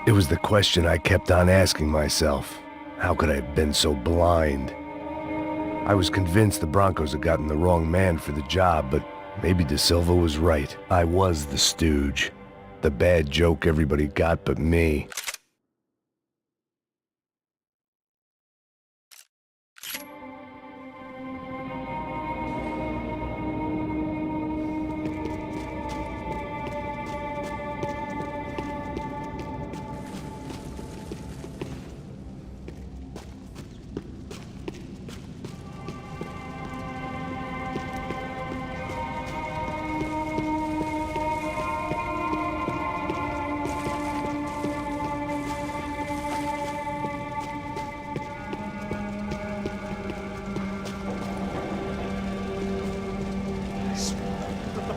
It was the question I kept on asking myself. How could I have been so blind? I was convinced the Broncos had gotten the wrong man for the job, but maybe De Silva was right. I was the stooge. The bad joke everybody got but me.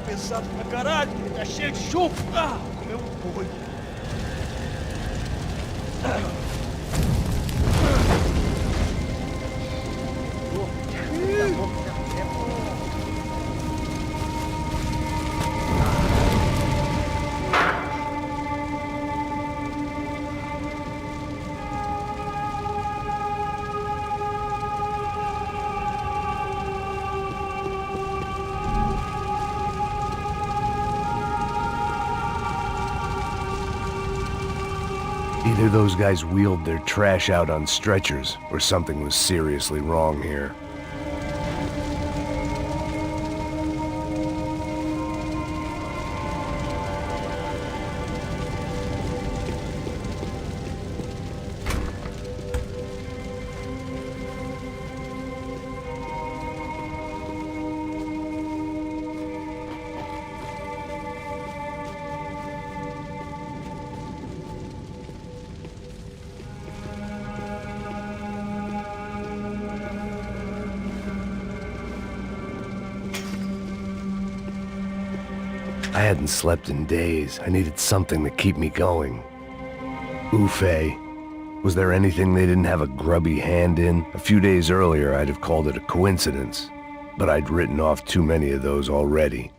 Pesado pra caralho, tá cheio de chumbo. Comeu um boi. Either those guys wheeled their trash out on stretchers, or something was seriously wrong here. I hadn't slept in days. I needed something to keep me going. Ufe. Was there anything they didn't have a grubby hand in? A few days earlier, I'd have called it a coincidence, but I'd written off too many of those already.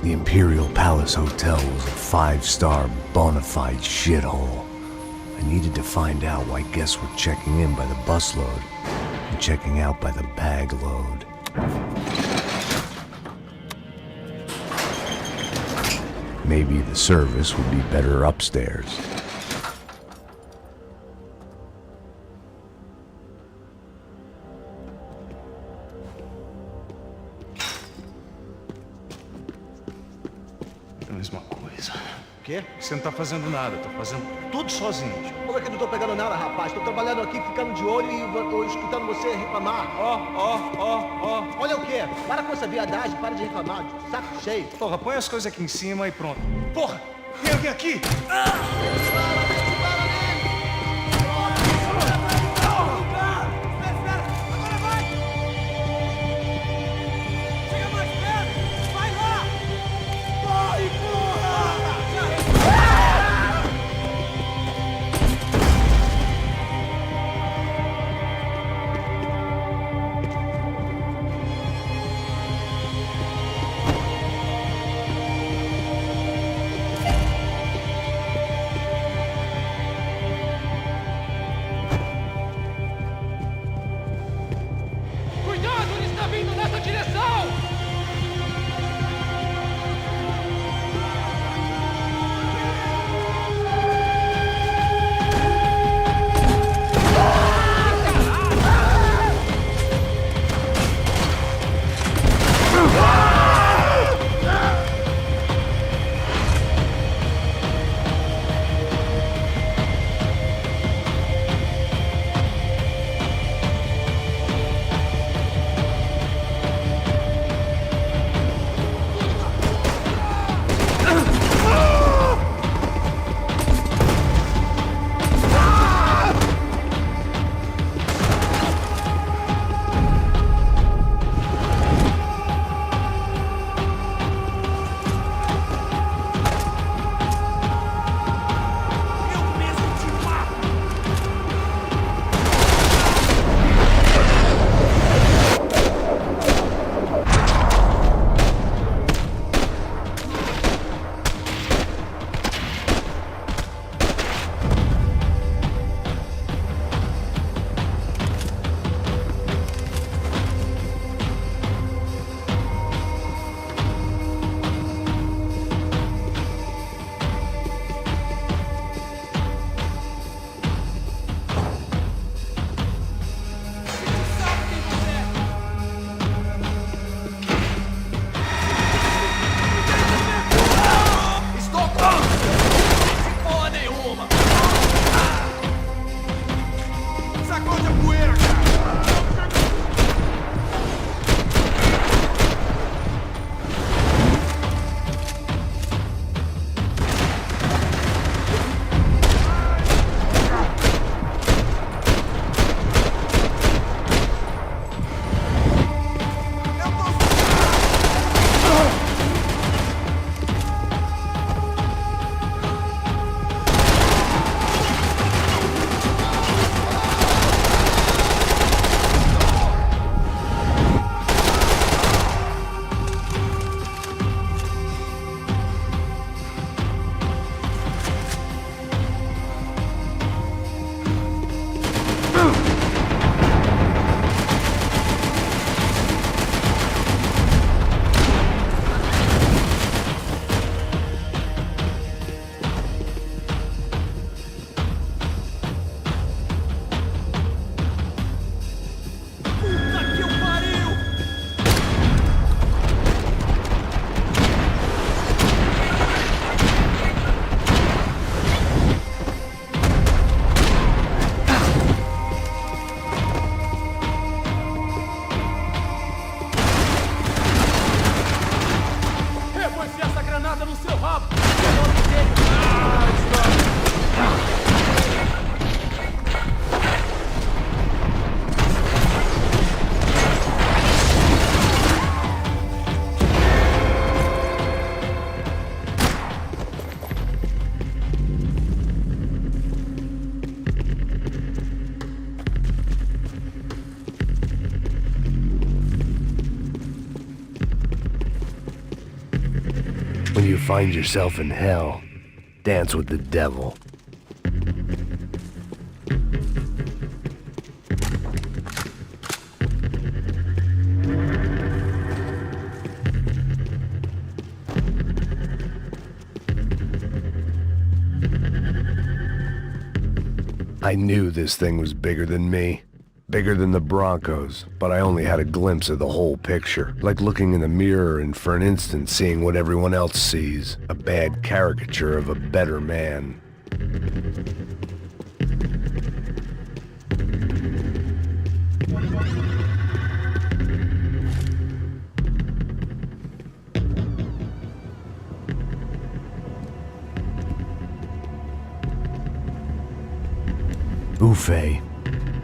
The Imperial Palace Hotel was a five-star bona fide shithole. I needed to find out why guests were checking in by the busload and checking out by the bag load. Maybe the service would be better upstairs. Mesma coisa. O quê? Você não tá fazendo nada, tá fazendo tudo sozinho. Como é que eu não tô pegando nada, rapaz? Tô trabalhando aqui, ficando de olho e tô escutando você reclamar. Ó. Olha o quê? Para com essa viadagem, para de reclamar. Saco cheio. Porra, põe as coisas aqui em cima e pronto. Porra! Tem alguém aqui! When you find yourself in hell, dance with the devil. I knew this thing was bigger than me, bigger than the Broncos, but I only had a glimpse of the whole picture, like looking in the mirror and for an instant seeing what everyone else sees, a bad caricature of a better man. Ufe.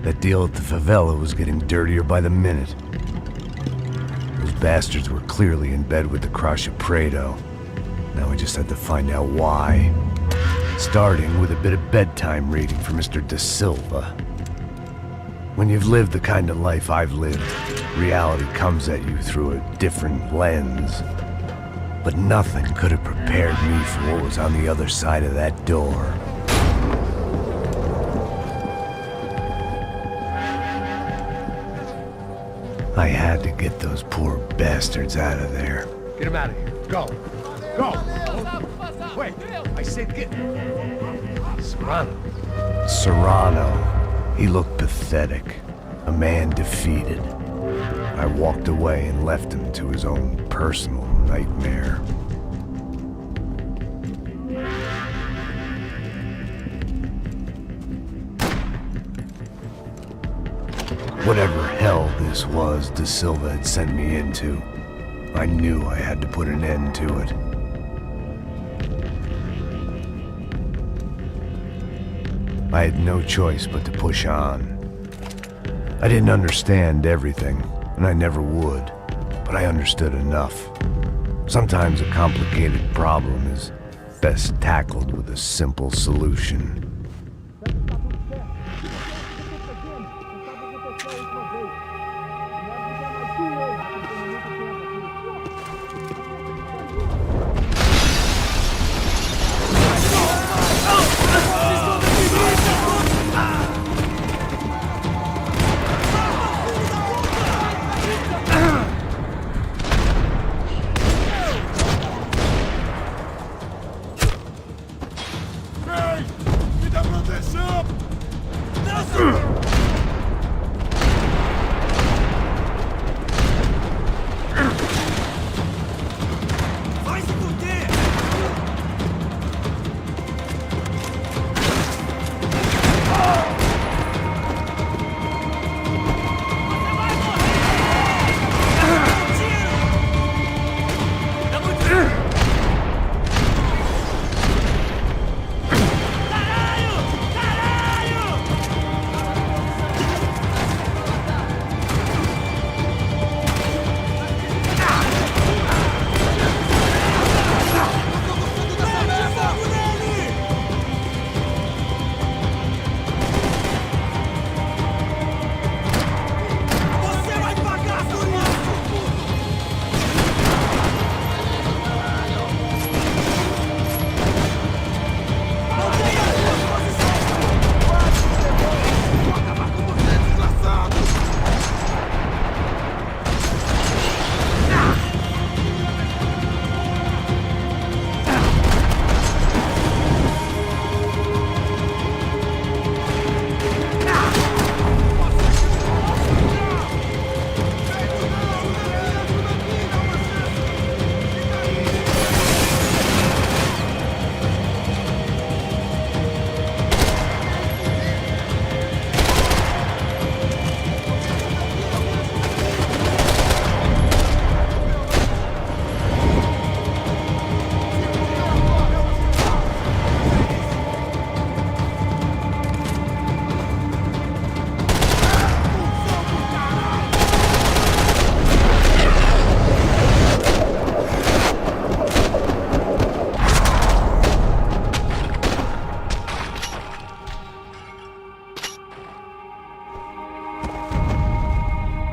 That deal at the favela was getting dirtier by the minute. Those bastards were clearly in bed with the Crusher Prado. Now we just had to find out why. Starting with a bit of bedtime reading for Mr. Da Silva. When you've lived the kind of life I've lived, reality comes at you through a different lens. But nothing could have prepared me for what was on the other side of that door. I had to get those poor bastards out of there. Get him out of here. Go. Go. Wait. I said get... Serrano. Serrano. He looked pathetic. A man defeated. I walked away and left him to his own personal nightmare. Whatever hell this was Da Silva had sent me into, I knew I had to put an end to it. I had no choice but to push on. I didn't understand everything, and I never would, but I understood enough. Sometimes a complicated problem is best tackled with a simple solution.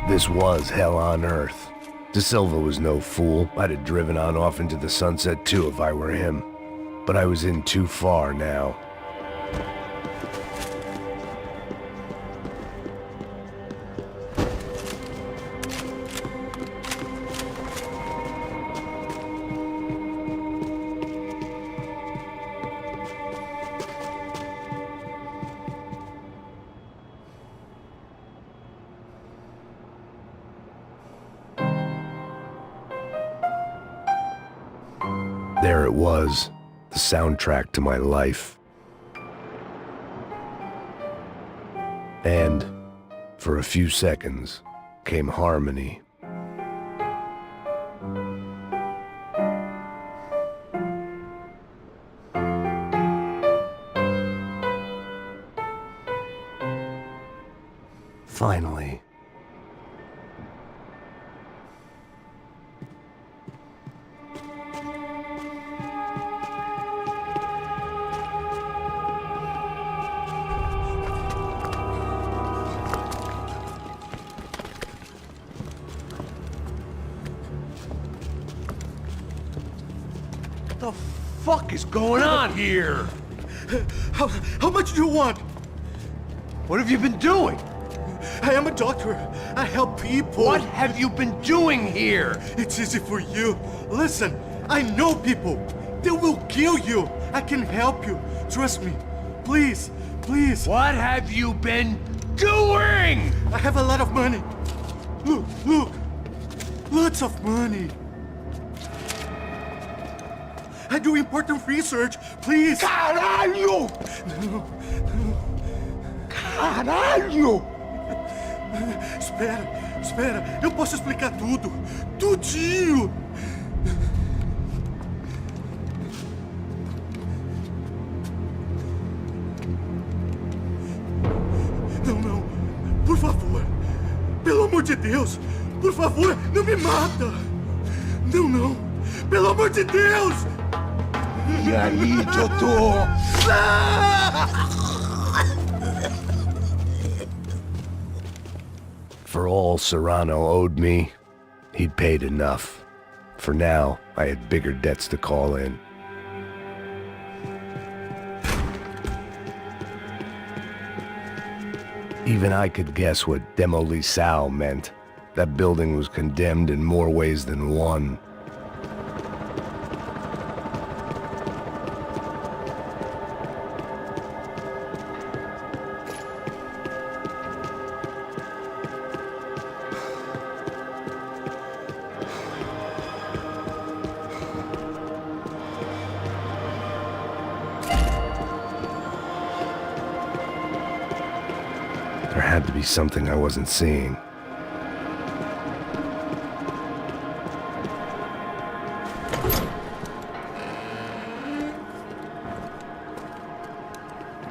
This was hell on earth. De Silva was no fool. I'd have driven on off into the sunset too if I were him. But I was in too far now. There it was, the soundtrack to my life. And, for a few seconds, came harmony. Finally. What the fuck is going on here? How much do you want? What have you been doing? I am a doctor. I help people. What have you been doing here? It's easy for you. Listen, I know people. They will kill you. I can help you. Trust me. Please, please. What have you been doing? I have a lot of money. Look, look. Lots of money. I do important research. Please. Caralho! Caralho! Espera. Eu posso explicar tudo. Tudinho. Não. Por favor. Pelo amor de Deus. Por favor, não me mata. Não. Pelo amor de Deus. E aí, doutor? For all Serrano owed me, he'd paid enough. For now, I had bigger debts to call in. Even I could guess what demolição meant. That building was condemned in more ways than one. There had to be something I wasn't seeing.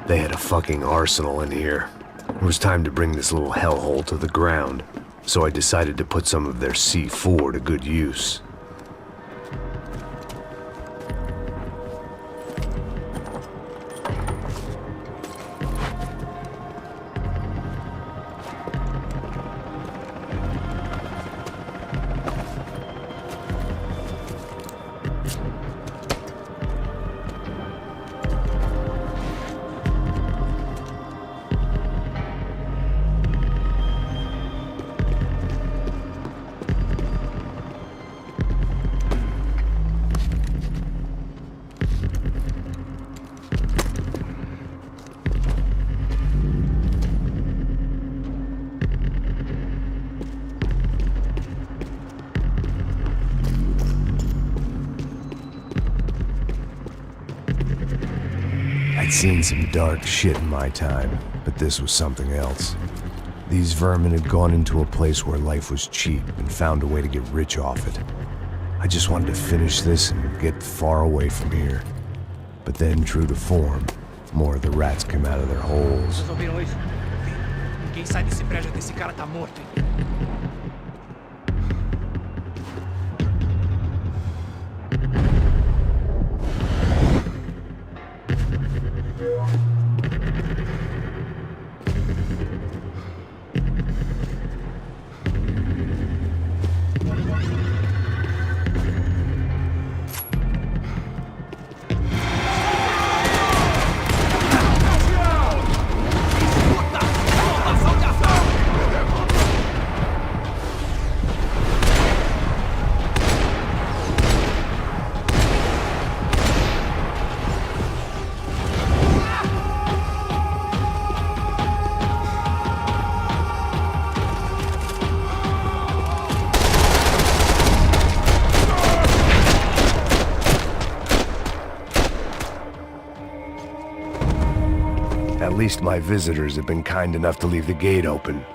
They had a fucking arsenal in here. It was time to bring this little hellhole to the ground, so I decided to put some of their C4 to good use. I'd seen some dark shit in my time, but this was something else. These vermin had gone into a place where life was cheap and found a way to get rich off it. I just wanted to finish this and get far away from here. But then, true to form, more of the rats came out of their holes. Vocês ouviram isso? Ninguém sai desse prédio até esse cara tá morto, hein? least my visitors have been kind enough to leave the gate open.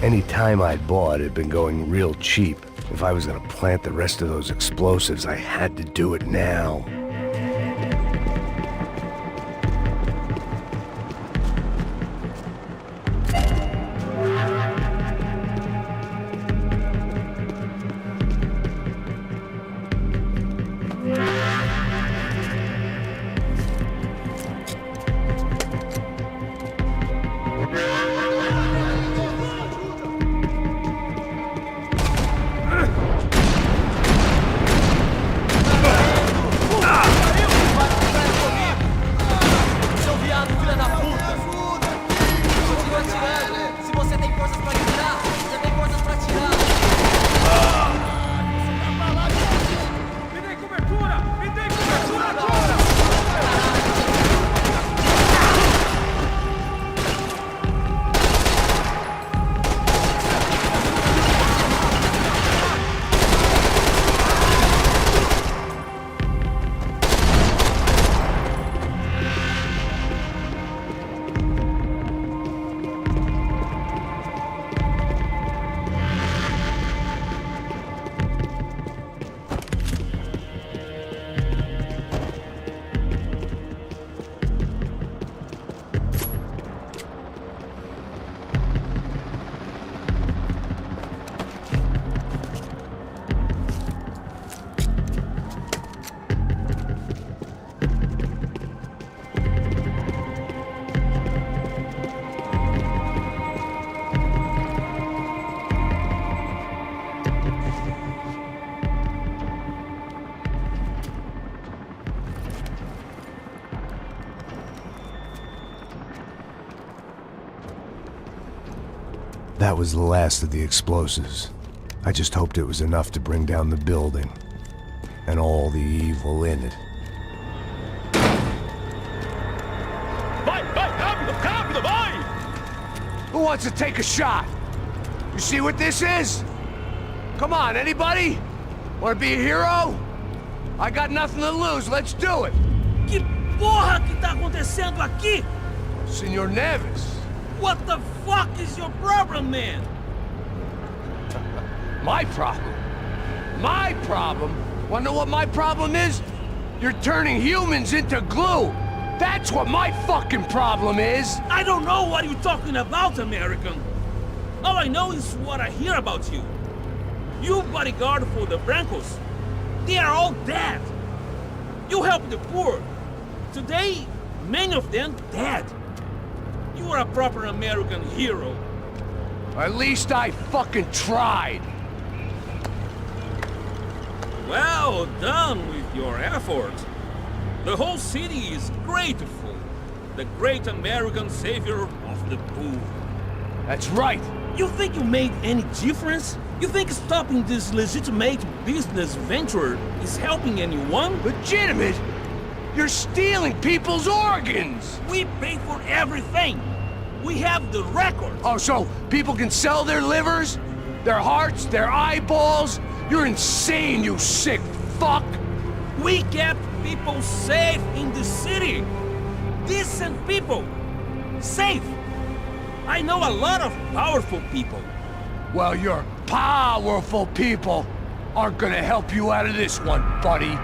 Any time I'd bought had been going real cheap. If I was gonna plant the rest of those explosives, I had to do it now. That was the last of the explosives. I just hoped it was enough to bring down the building. And all the evil in it. Vai, vai, rápido, rápido, vai! Who wants to take a shot? You see what this is? Come on, anybody? Want to be a hero? I got nothing to lose, let's do it! Que porra que tá acontecendo aqui? Senor Neves. What the fuck is your problem, man? My problem? My problem? Wanna know what my problem is? You're turning humans into glue! That's what my fucking problem is! I don't know what you're talking about, American. All I know is what I hear about you. You bodyguard for the Brancos. They are all dead. You help the poor. Today, many of them dead. You are a proper American hero. At least I fucking tried. Well done with your effort. The whole city is grateful. The great American savior of the poor. That's right. You think you made any difference? You think stopping this legitimate business venture is helping anyone? Legitimate? You're stealing people's organs! We pay for everything. We have the record. Oh, so people can sell their livers? Their hearts? Their eyeballs? You're insane, you sick fuck! We kept people safe in the city. Decent people. Safe. I know a lot of powerful people. Well, your powerful people aren't gonna help you out of this one, buddy.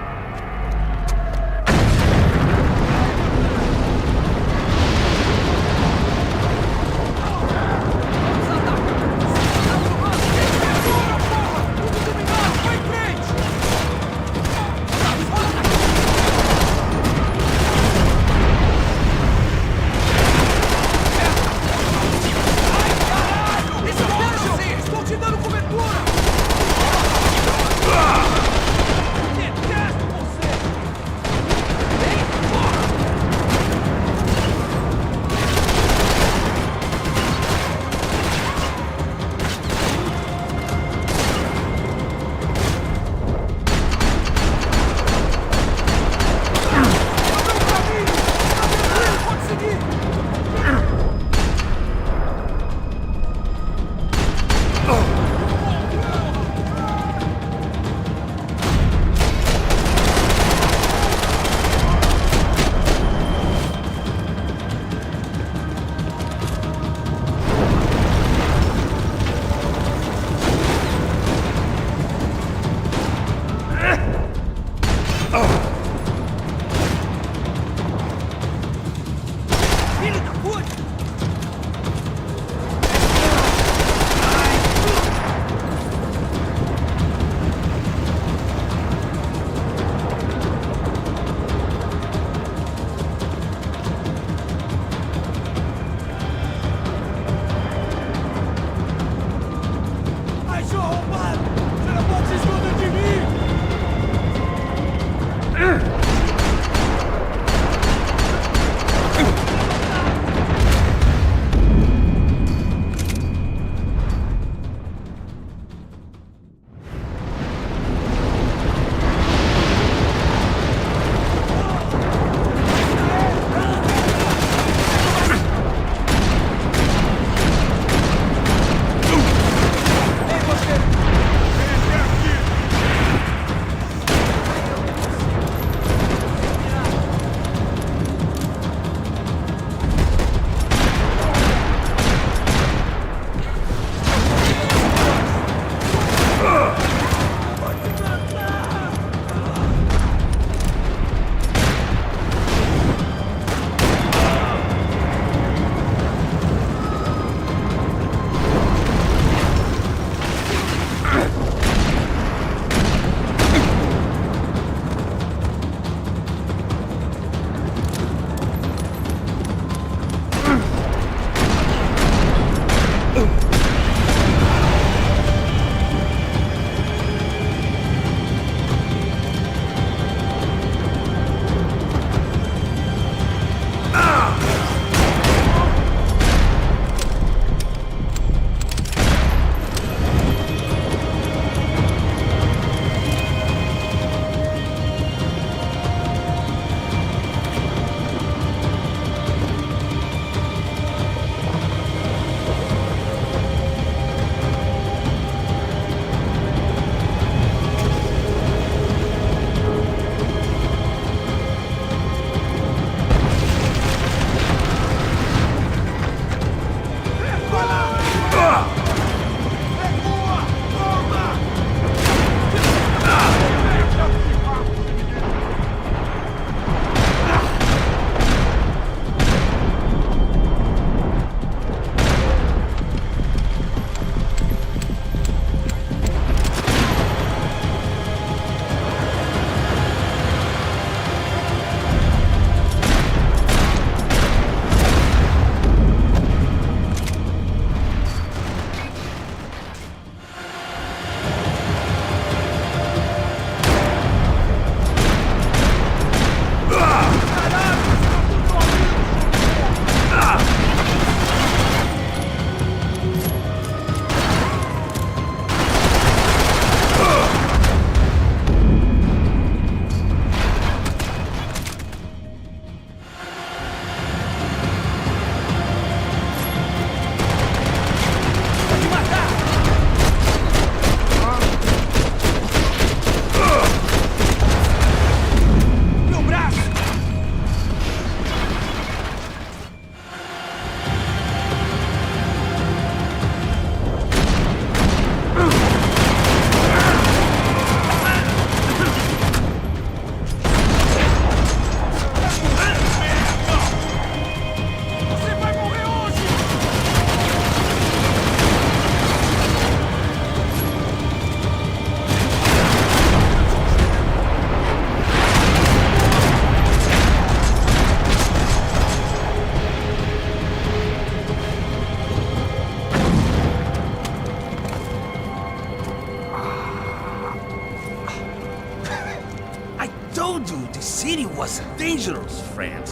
city was dangerous, friend.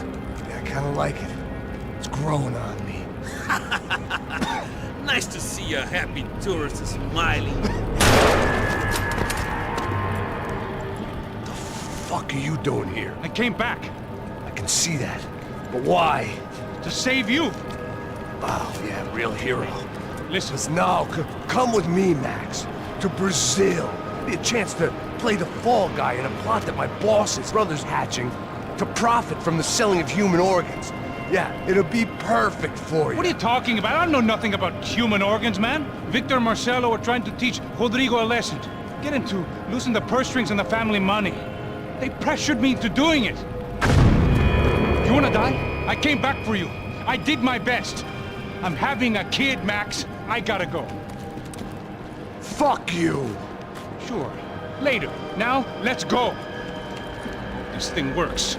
Yeah, I kinda like it. It's growing on me. Nice to see a happy tourist smiling. The fuck are you doing here? I came back I can see that. But why? to save you. Oh, yeah, real hero. Listen, No, come with me, Max. To Brazil. Be a chance to play the fall guy in a plot that my boss's brother's hatching to profit from the selling of human organs. Yeah, it'll be perfect for you. what are you talking about? I know nothing about human organs, man. Victor and Marcelo are trying to teach Rodrigo a lesson. Get him to loosen the purse strings and the family money. They pressured me into doing it. You wanna die? I came back for you. I did my best. I'm having a kid, Max. I gotta go. Fuck you! Sure. Later. Now, let's go. This thing works.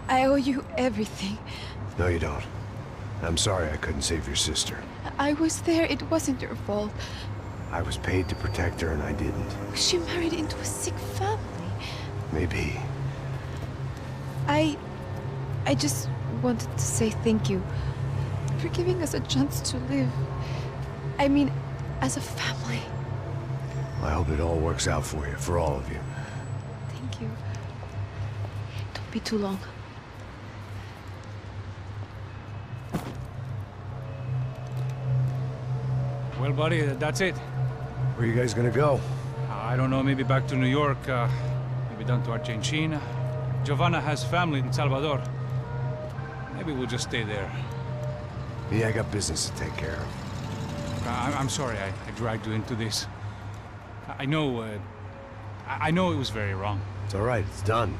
I owe you everything. No, you don't. I'm sorry I couldn't save your sister. I was there, it wasn't your fault. I was paid to protect her and I didn't. She married into a sick family. Maybe. I just wanted to say thank you for giving us a chance to live. I mean, as a family. I hope it all works out for you, for all of you. Thank you. Don't be too long. Well, buddy, that's it. Where are you guys gonna go? I don't know, maybe back to New York, maybe down to Argentina. Giovanna has family in Salvador. Maybe we'll just stay there. Yeah, I got business to take care of. I'm sorry I dragged you into this. I know, I know it was very wrong. It's all right, it's done.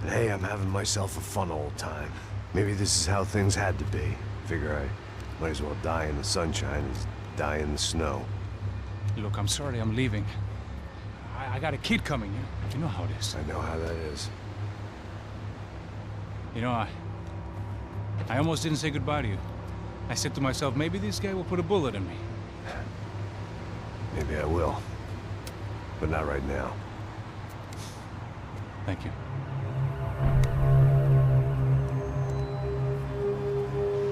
And hey, I'm having myself a fun old time. Maybe this is how things had to be. Figure I might as well die in the sunshine as die in the snow. Look, I'm sorry I'm leaving. I got a kid coming, you know how it is. I know how that is. You know, I almost didn't say goodbye to you. I said to myself, maybe this guy will put a bullet in me. Maybe I will. But not right now. Thank you.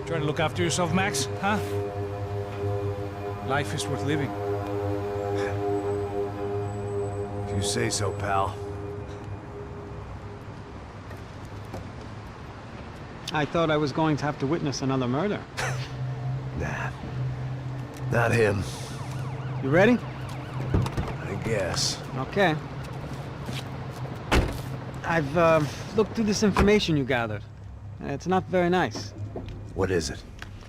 Try to look after yourself, Max, huh? Life is worth living. If you say so, pal. I thought I was going to have to witness another murder. Nah. Not him, You ready? I guess. Okay. I've looked through this information you gathered. It's not very nice. What is it?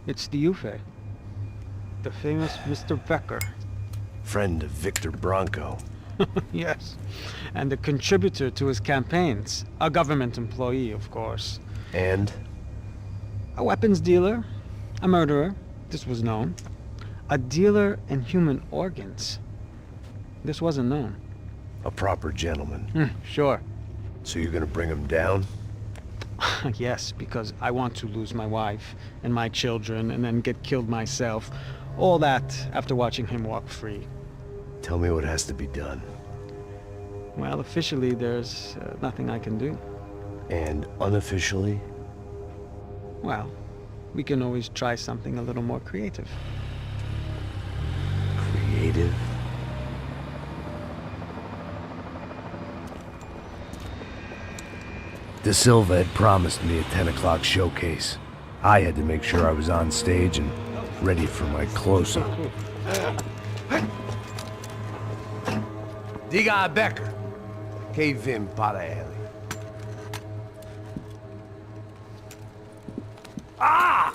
It's the Ufe. The famous Mr. Becker. Friend of Victor Bronco. Yes. And a contributor to his campaigns. A government employee, of course. And? A weapons dealer. A murderer. This was known. A dealer in human organs. This wasn't known. A proper gentleman. Sure. So you're gonna bring him down? Yes, because I want to lose my wife and my children and then get killed myself. All that after watching him walk free. Tell me what has to be done. Well, officially, there's nothing I can do. And unofficially? Well, we can always try something a little more creative. Creative? De Silva had promised me a 10 o'clock showcase. I had to make sure I was on stage and ready for my close-up. Diga a Becker. Que vim para ele. Ah!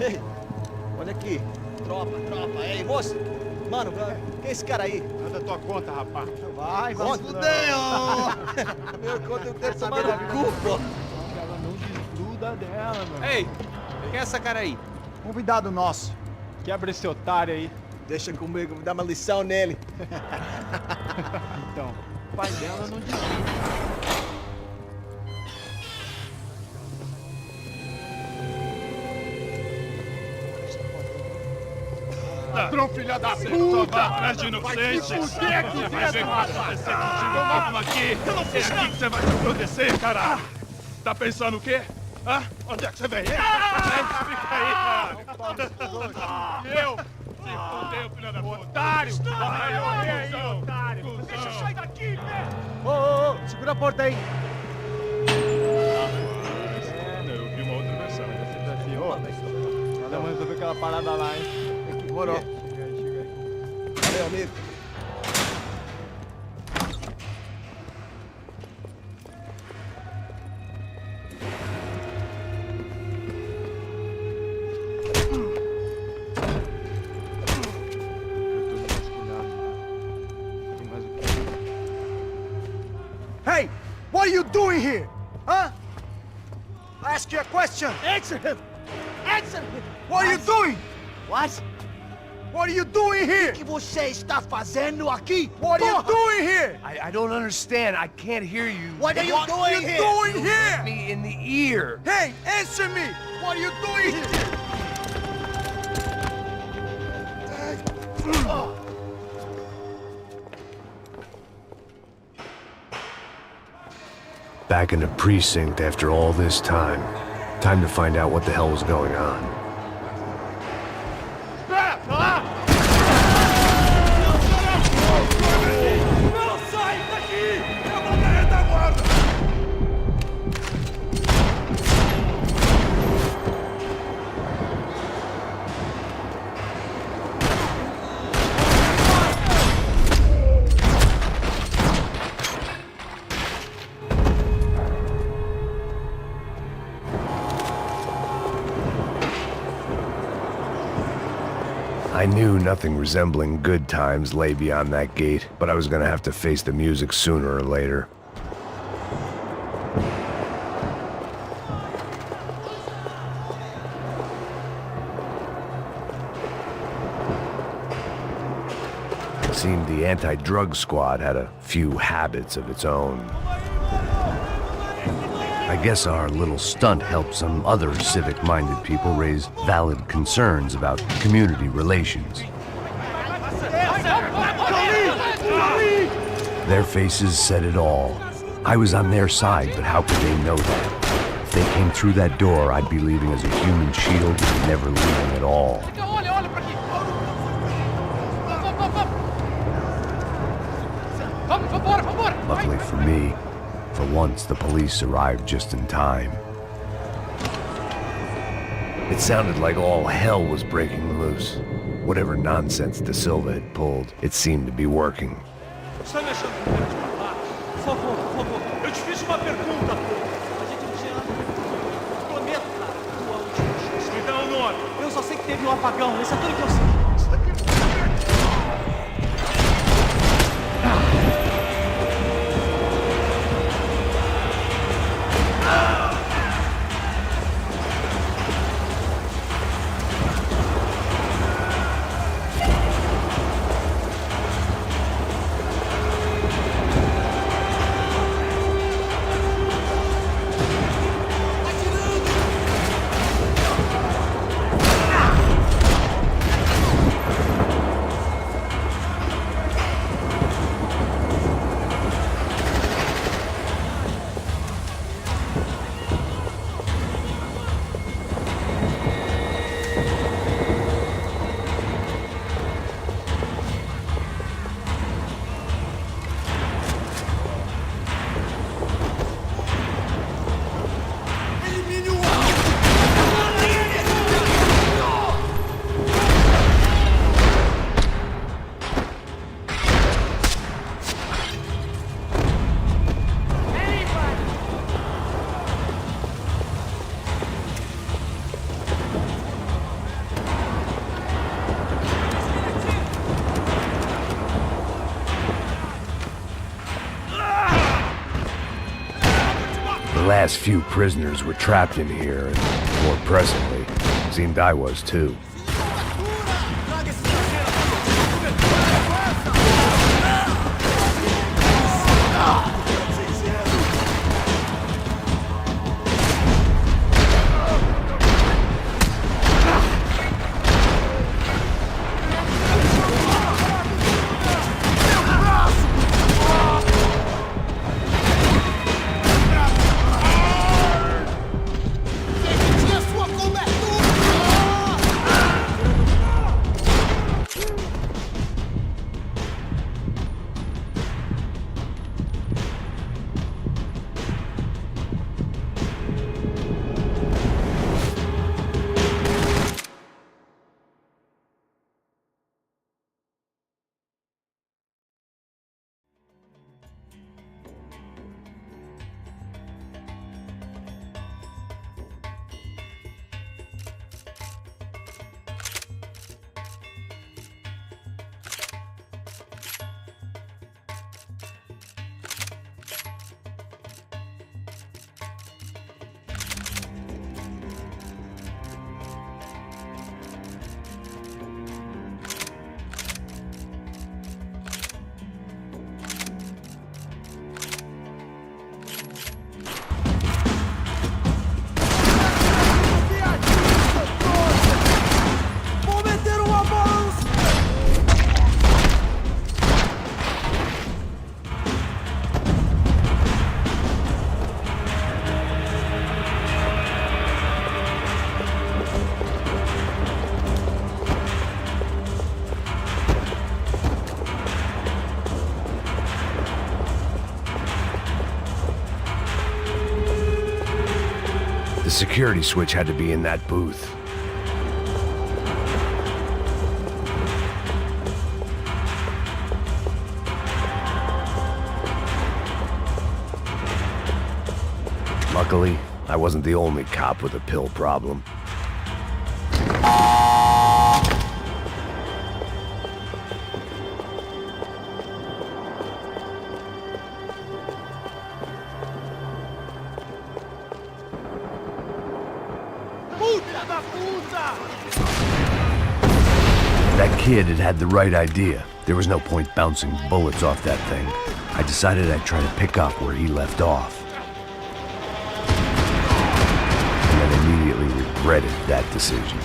Ei, olha aqui. Tropa. Ei, moço. Mano, quem é esse cara aí? Nada tua conta, rapaz. Vai fudeu! Meu conta eu quero saber da culpa. Ela não desgruda dela, mano. Ei, quem é essa cara aí? Convidado nosso. Quebra esse otário aí. Deixa comigo, vou dar uma lição nele. Então, o pai dela não desgruda. Ladrão, filha da puta! Vai atrás de inocentes! Vai ver o que vai acontecer contigo mesmo aqui! Eu não fiz aqui que você vai se acontecer, cara! Tá pensando o quê? Hã? Onde é que você vem? Fica aí, cara! Eu? Se fodeu, filha da puta! Otário! Vai, aí, otário! Deixa eu sair daqui, né? Ô, segura a porta aí. Eu vi uma outra versão. Nada mais resolver aquela parada lá, hein? Morou. Chega aí. Valeu, amigo. Hey! What are you doing here? Huh? I ask you a question. Answer him! Answer him! What are you doing? What? What are you doing here? O que você está fazendo aqui? What are you Porra! doing here? I don't understand. I can't hear you. What are you doing here? Doing here? Me in the ear. Hey, answer me! What are you doing here? Back in the precinct after all this time. Time to find out what the hell was going on. Não sai daqui! Eu vou na retaguarda! I knew nothing resembling good times lay beyond that gate, but I was gonna have to face the music sooner or later. It seemed the anti-drug squad had a few habits of its own. I guess our little stunt helped some other civic-minded people raise valid concerns about community relations. Their faces said it all. I was on their side, but how could they know that? If they came through that door, I'd be leaving as a human shield and never leaving at all. Luckily for me, for once the police arrived just in time. It sounded like all hell was breaking loose. Whatever nonsense De Silva had pulled, it seemed to be working. Está me achando que eu quero te matar? Por favor. Eu te fiz uma pergunta, pô. A gente não tinha... Prometo, cara. Tua última chance. Me dá um nome. Eu só sei que teve um apagão. Esse é tudo que eu sei. last few prisoners were trapped in here, and more presently, seemed I was too. The security switch had to be in that booth. Luckily, I wasn't the only cop with a pill problem. That kid had had the right idea. There was no point bouncing bullets off that thing. I decided I'd try to pick up where he left off. And then immediately regretted that decision.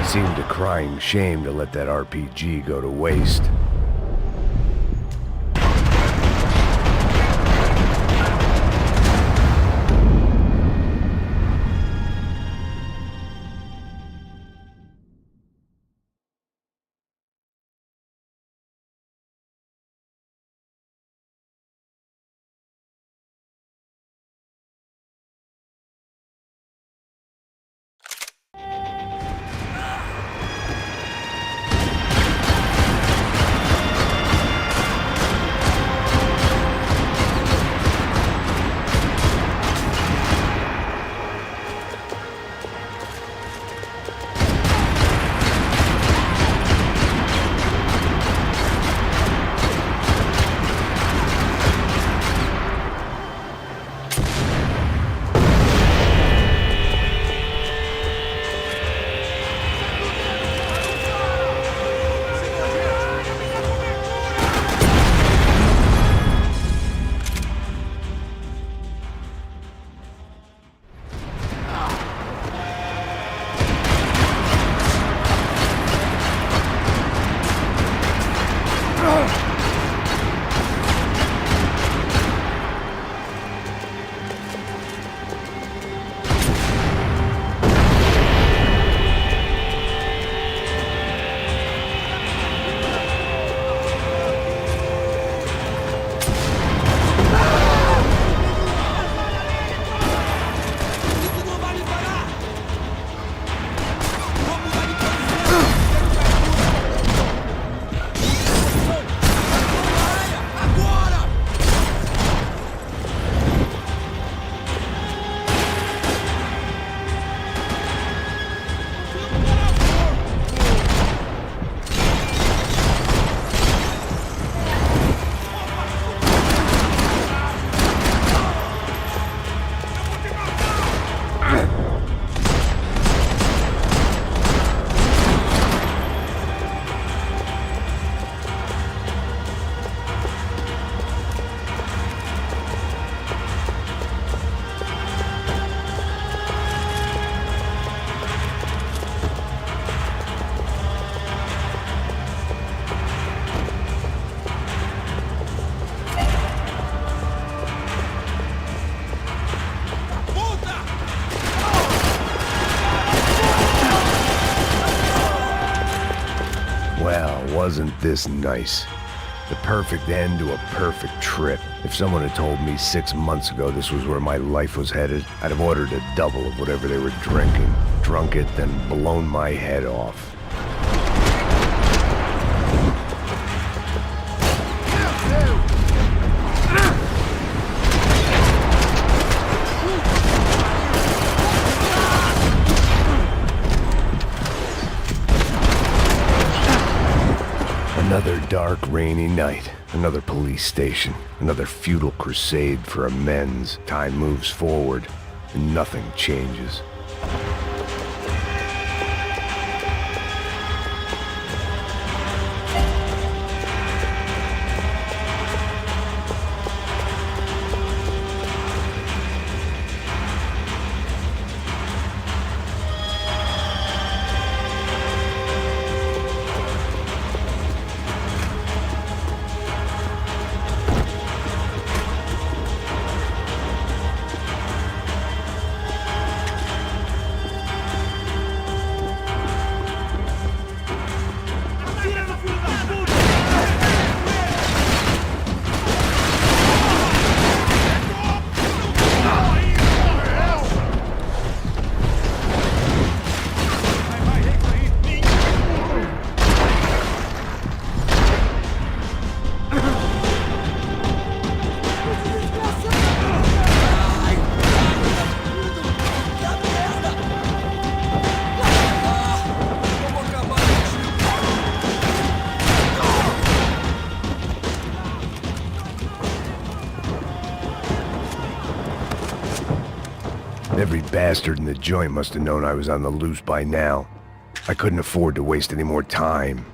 It seemed a crying shame to let that RPG go to waste. Wasn't this nice? The perfect end to a perfect trip. If someone had told me 6 months ago this was where my life was headed, I'd have ordered a double of whatever they were drinking, drunk it, then blown my head off. Another dark, rainy night. Another police station. Another futile crusade for amends. Time moves forward, and nothing changes. Every bastard in the joint must have known I was on the loose by now. I couldn't afford to waste any more time.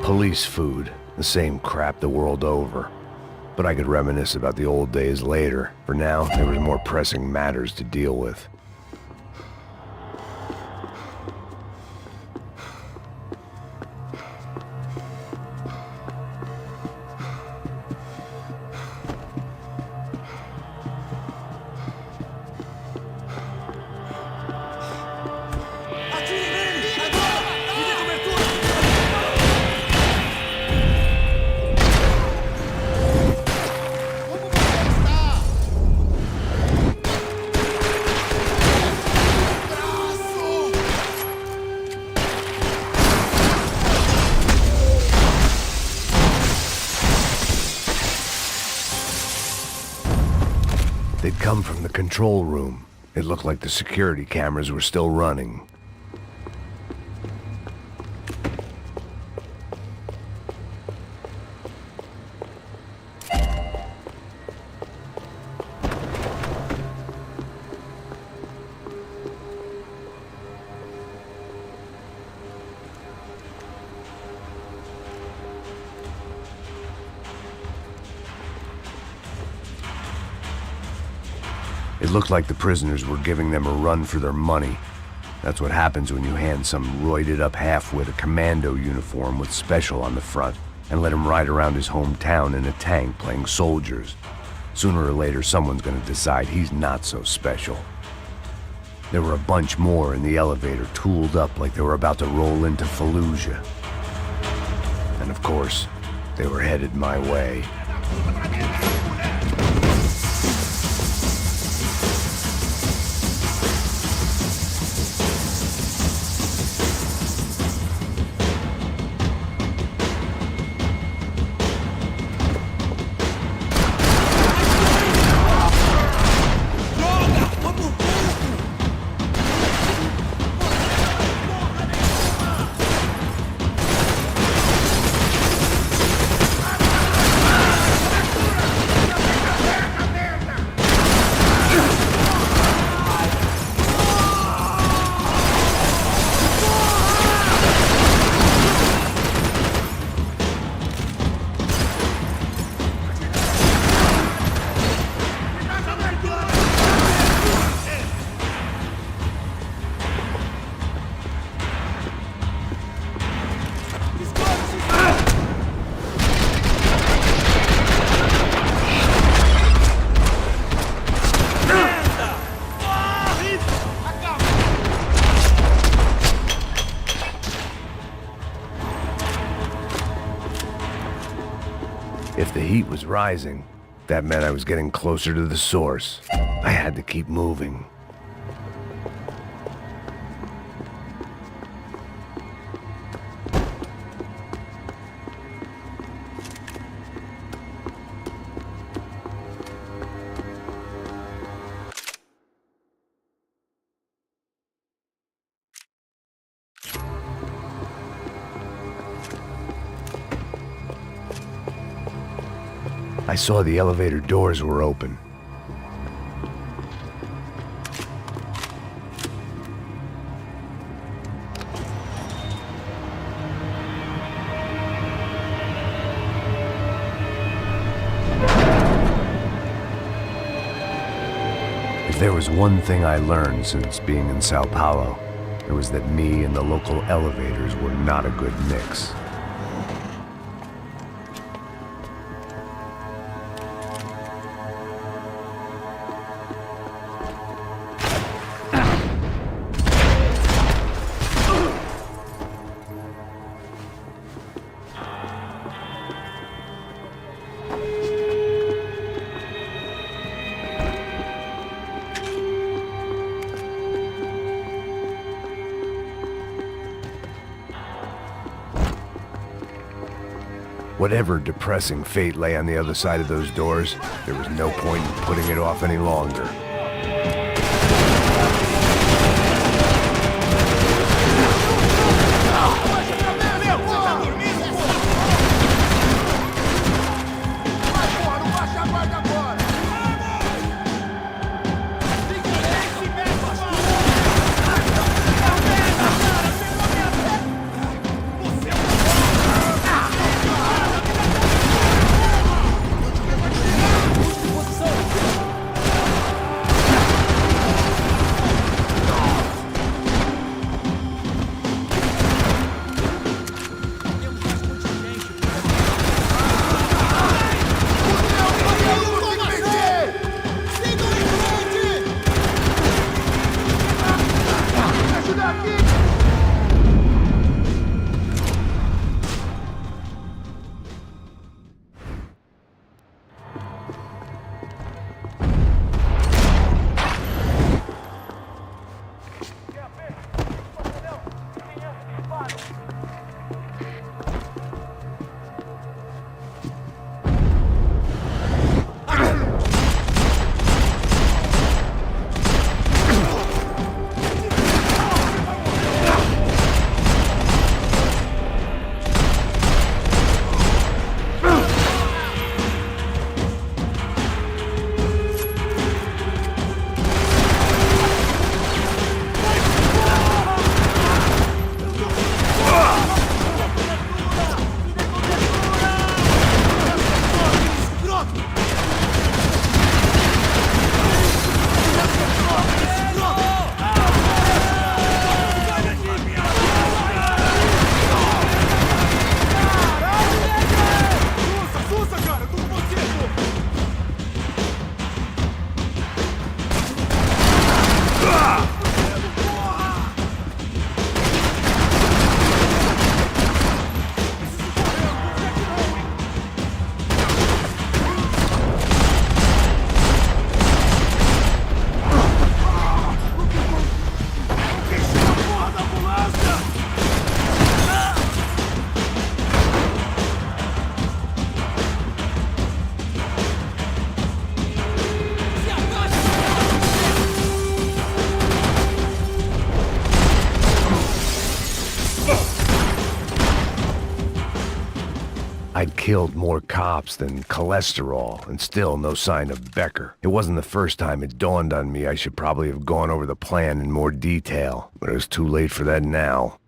Police food, the same crap the world over. But I could reminisce about the old days later. For now, there was more pressing matters to deal with. They'd come from the control room. It looked like the security cameras were still running. It looked like the prisoners were giving them a run for their money. That's what happens when you hand some roided-up halfwit a commando uniform with special on the front and let him ride around his hometown in a tank playing soldiers. Sooner or later, someone's gonna decide he's not so special. There were a bunch more in the elevator, tooled up like they were about to roll into Fallujah. And of course, they were headed my way. heat was rising. That meant I was getting closer to the source. I had to keep moving. I saw the elevator doors were open. If there was one thing I learned since being in Sao Paulo, it was that me and the local elevators were not a good mix. Whatever depressing fate lay on the other side of those doors, there was no point in putting it off any longer. I'd killed more cops than cholesterol, and still no sign of Becker. It wasn't the first time it dawned on me I should probably have gone over the plan in more detail, but it was too late for that now.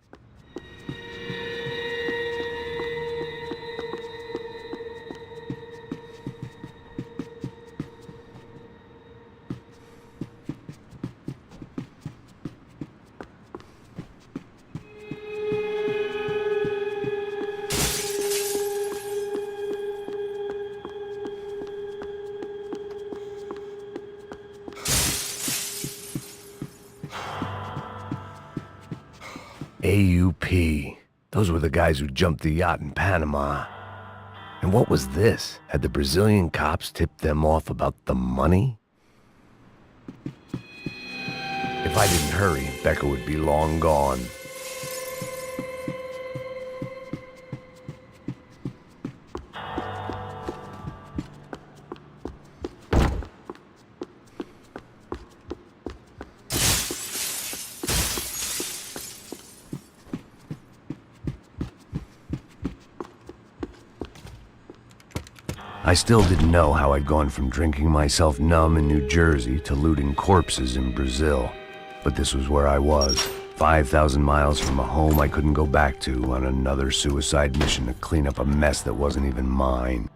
AUP. Those were the guys who jumped the yacht in Panama. And what was this? Had the Brazilian cops tipped them off about the money? If I didn't hurry, Becca would be long gone. I still didn't know how I'd gone from drinking myself numb in New Jersey to looting corpses in Brazil. But this was where I was, 5,000 miles from a home I couldn't go back to, on another suicide mission to clean up a mess that wasn't even mine.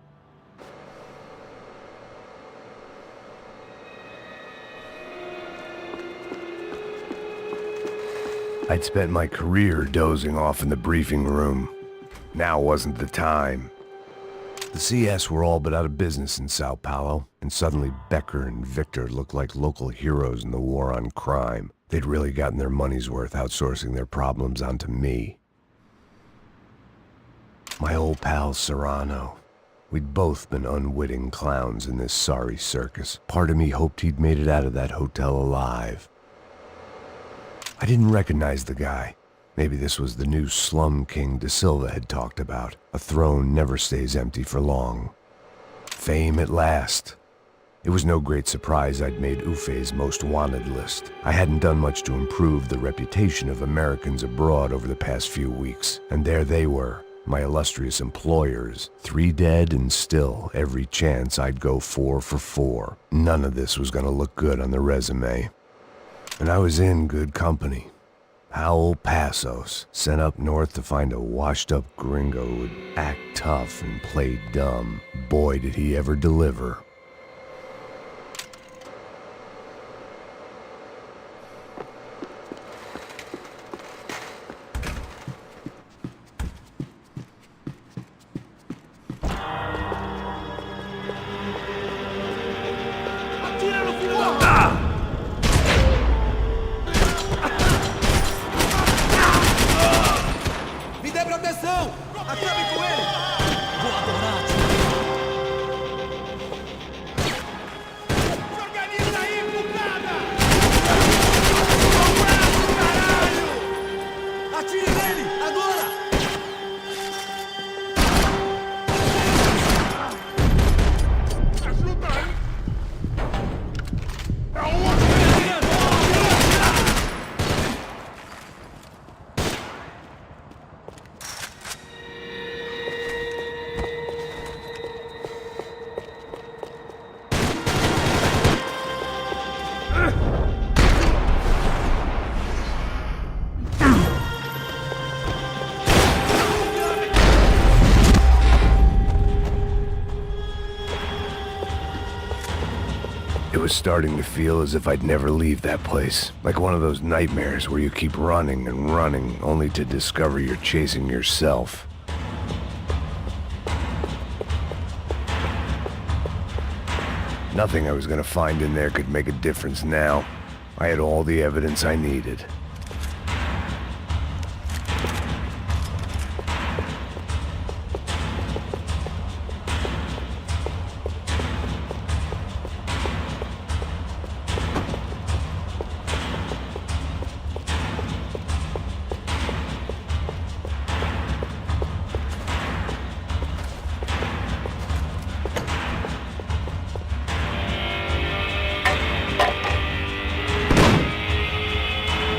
I'd spent my career dozing off in the briefing room. Now wasn't the time. The CS were all but out of business in Sao Paulo, and suddenly Becker and Victor looked like local heroes in the war on crime. They'd really gotten their money's worth outsourcing their problems onto me. My old pal Serrano. We'd both been unwitting clowns in this sorry circus. Part of me hoped he'd made it out of that hotel alive. I didn't recognize the guy. Maybe this was the new slum king De Silva had talked about. A throne never stays empty for long. Fame at last. It was no great surprise I'd made Ufe's most wanted list. I hadn't done much to improve the reputation of Americans abroad over the past few weeks, and there they were, my illustrious employers, 3 dead and still every chance I'd go 4 for 4. None of this was gonna look good on the resume. And I was in good company. Howell Passos, sent up north to find a washed-up gringo who would act tough and play dumb. Boy, did he ever deliver. It was starting to feel as if I'd never leave that place. Like one of those nightmares where you keep running and running, only to discover you're chasing yourself. Nothing I was gonna find in there could make a difference now. I had all the evidence I needed.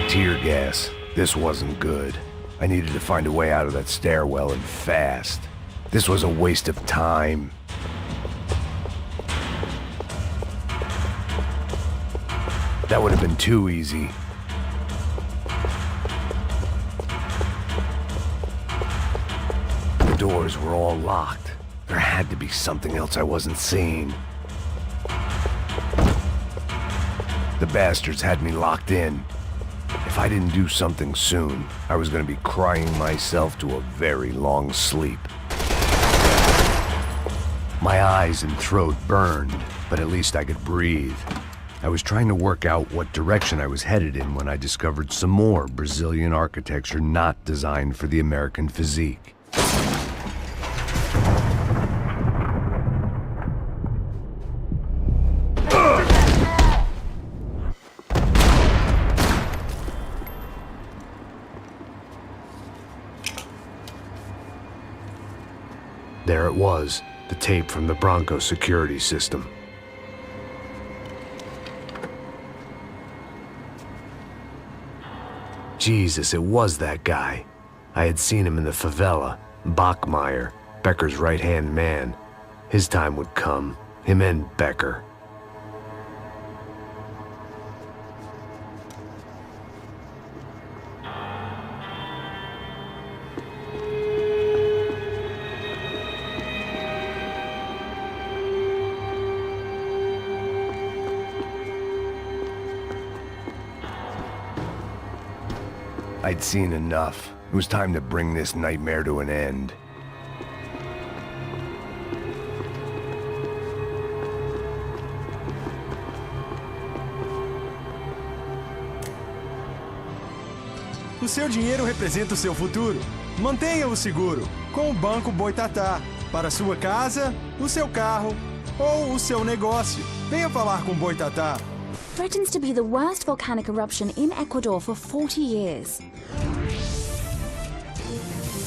Tear gas. This wasn't good. I needed to find a way out of that stairwell and fast. This was a waste of time. That would have been too easy. The doors were all locked. There had to be something else I wasn't seeing. The bastards had me locked in. If I didn't do something soon, I was going to be crying myself to a very long sleep. My eyes and throat burned, but at least I could breathe. I was trying to work out what direction I was headed in when I discovered some more Brazilian architecture not designed for the American physique. There it was, the tape from the Bronco security system. Jesus, it was that guy. I had seen him in the favela. Bachmeyer, Becker's right-hand man. His time would come. Him and Becker. I'd seen enough. It was time to bring this nightmare to an end. O seu dinheiro representa o seu futuro. Mantenha-o seguro com o Banco Boitatá. Para sua casa, o seu carro ou o seu negócio. Venha falar com Boitatá. Threatens to be the worst volcanic eruption in Ecuador for 40 years.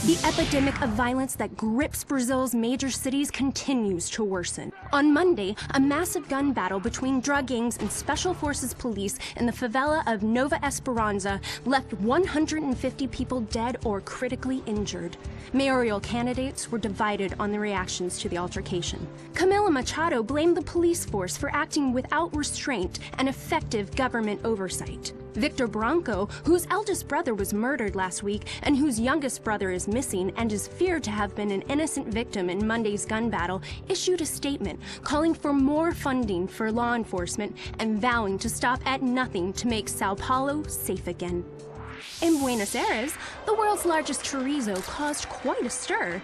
The epidemic of violence that grips Brazil's major cities continues to worsen. On Monday, a massive gun battle between drug gangs and special forces police in the favela of Nova Esperanza left 150 people dead or critically injured. Mayoral candidates were divided on the reactions to the altercation. Camila Machado blamed the police force for acting without restraint and effective government oversight. Victor Bronco, whose eldest brother was murdered last week and whose youngest brother is missing and is feared to have been an innocent victim in Monday's gun battle, issued a statement calling for more funding for law enforcement and vowing to stop at nothing to make Sao Paulo safe again. In Buenos Aires, the world's largest chorizo caused quite a stir.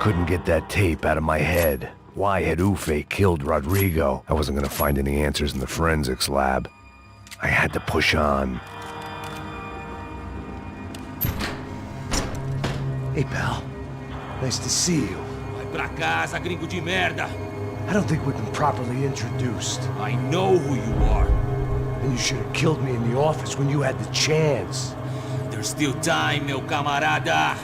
Couldn't get that tape out of my head. Why had Ufe killed Rodrigo? I wasn't gonna find any answers in the forensics lab. I had to push on. Hey, pal. Nice to see you. Vai pra casa, gringo de merda. I don't think we've been properly introduced. I know who you are. And you should have killed me in the office when you had the chance. There's still time, meu camarada.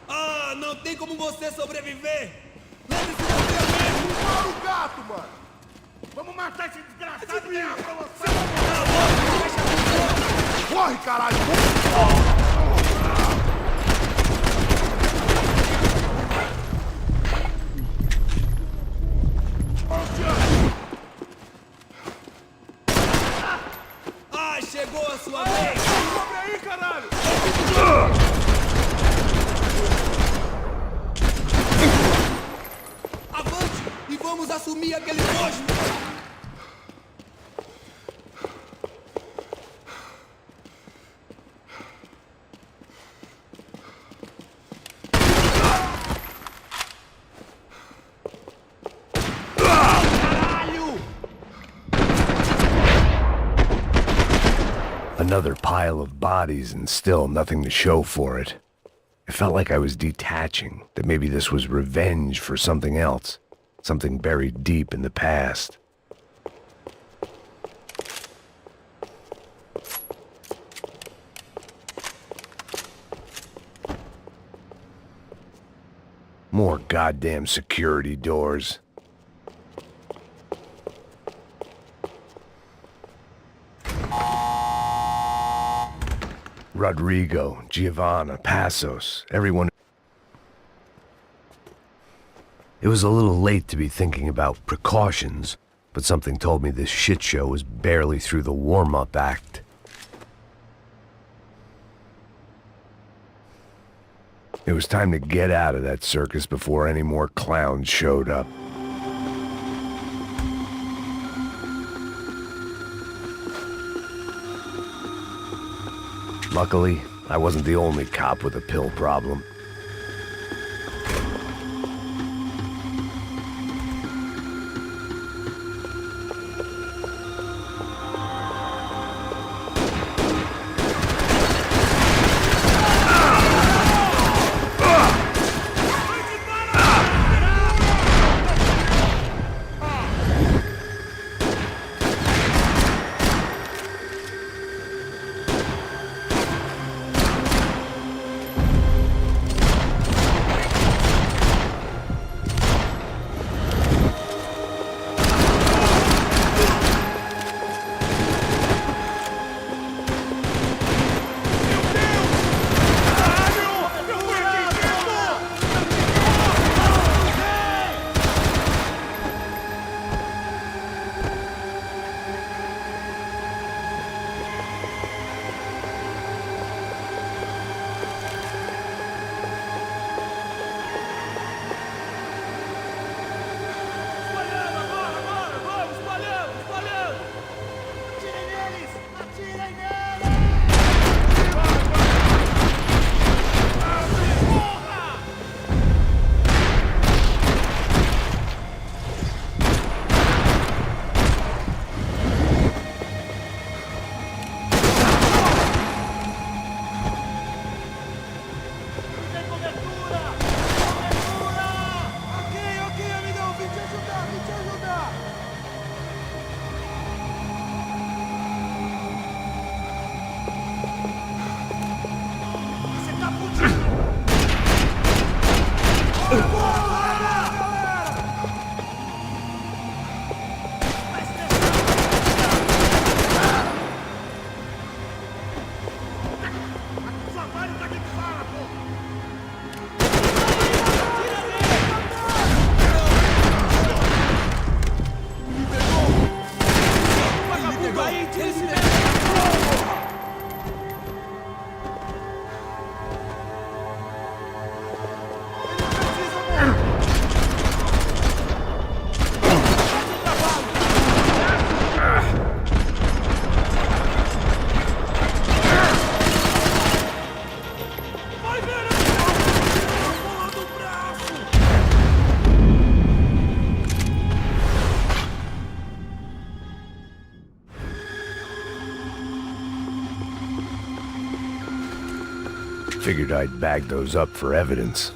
Ah, não tem como você sobreviver! Lembre-se de você mesmo! Para o gato, mano! Vamos matar esse desgraçado e ganhar pra você! Corre, caralho! Ah, chegou a sua vez! Sobe aí, caralho! Avante e vamos assumir aquele posto! Another pile of bodies and still nothing to show for it. It felt like I was detaching, that maybe this was revenge for something else, something buried deep in the past. More goddamn security doors. Rodrigo, Giovanna, Passos, everyone. It was a little late to be thinking about precautions, but something told me this shit show was barely through the warm-up act. It was time to get out of that circus before any more clowns showed up. Luckily, I wasn't the only cop with a pill problem. Figured I'd bag those up for evidence.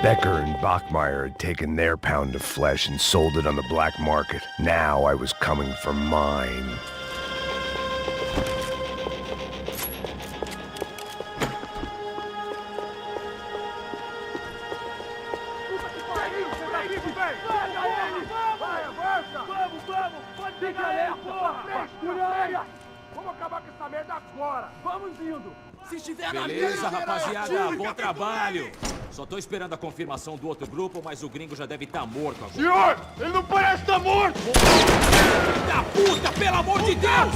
Becker and Bachmeyer had taken their pound of flesh and sold it on the black market. Now I was coming for mine. Beleza, rapaziada, bom trabalho. Só tô esperando a confirmação do outro grupo, mas o gringo já deve estar morto agora. Senhor, ele não parece estar morto! Da puta, pelo amor de Deus!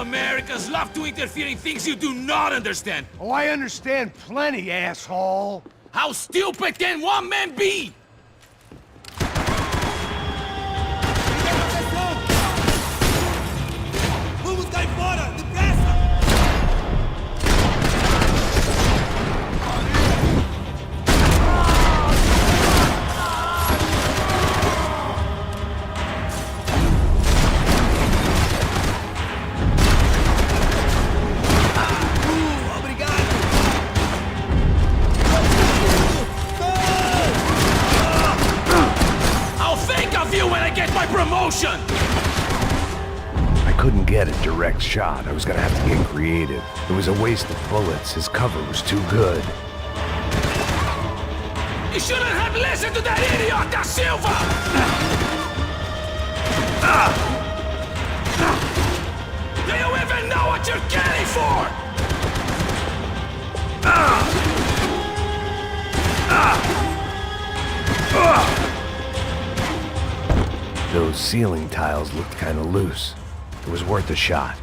Americans love to interfere in things you do not understand. Oh, I understand plenty, asshole. How stupid can one man be? Vamos cair fora, depressa! Promotion! I couldn't get a direct shot. I was gonna have to get creative. It was a waste of bullets. His cover was too good. You shouldn't have listened to that idiot, Da Silva! Do you even know what you're getting for? Those ceiling tiles looked kind of loose. It was worth a shot.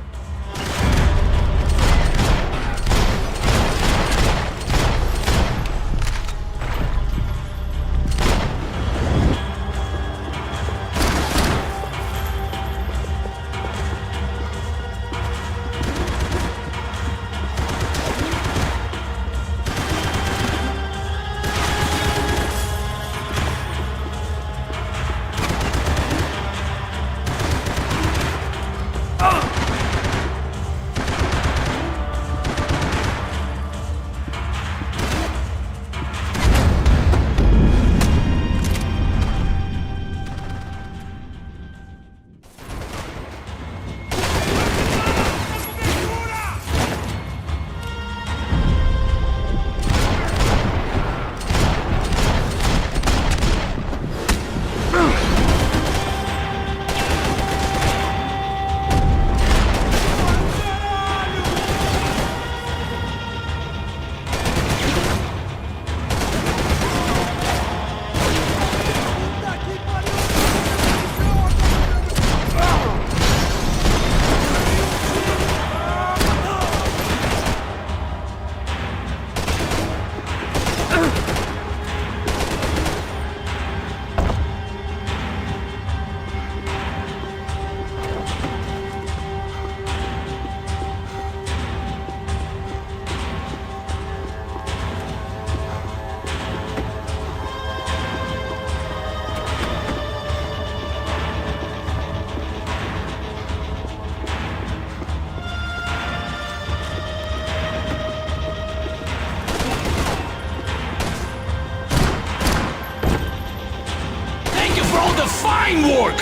fine work!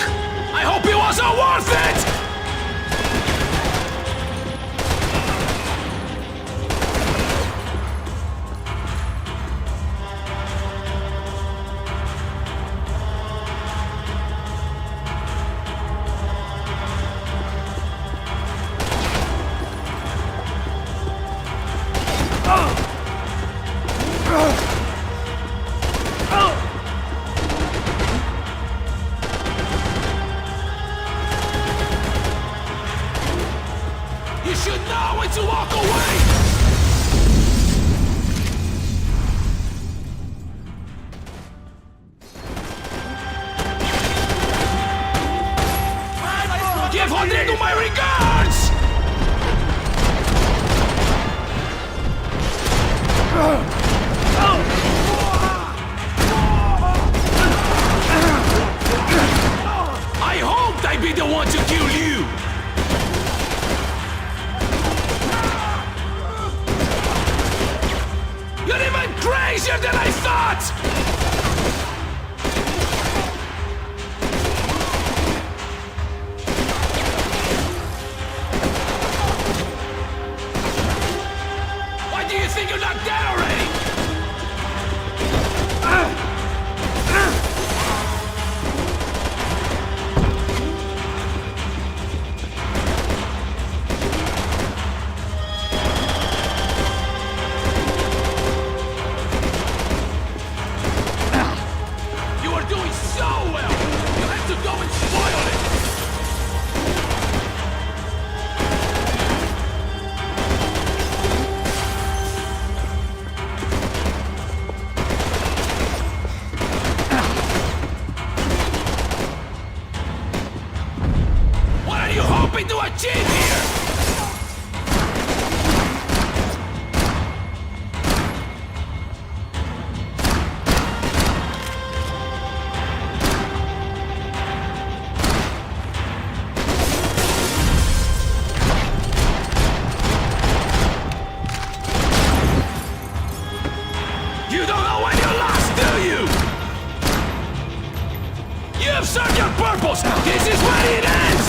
I hope it wasn't worth it! You should know when to walk away! Give Rodrigo my regards! I hoped I'd be the one to kill you! You're even crazier than I thought! Why do you think you're not dead already? You are doing so well! You have to go and spoil it! What are you hoping to achieve here? You don't know when you're lost, do you? You have served your purpose! This is where it ends!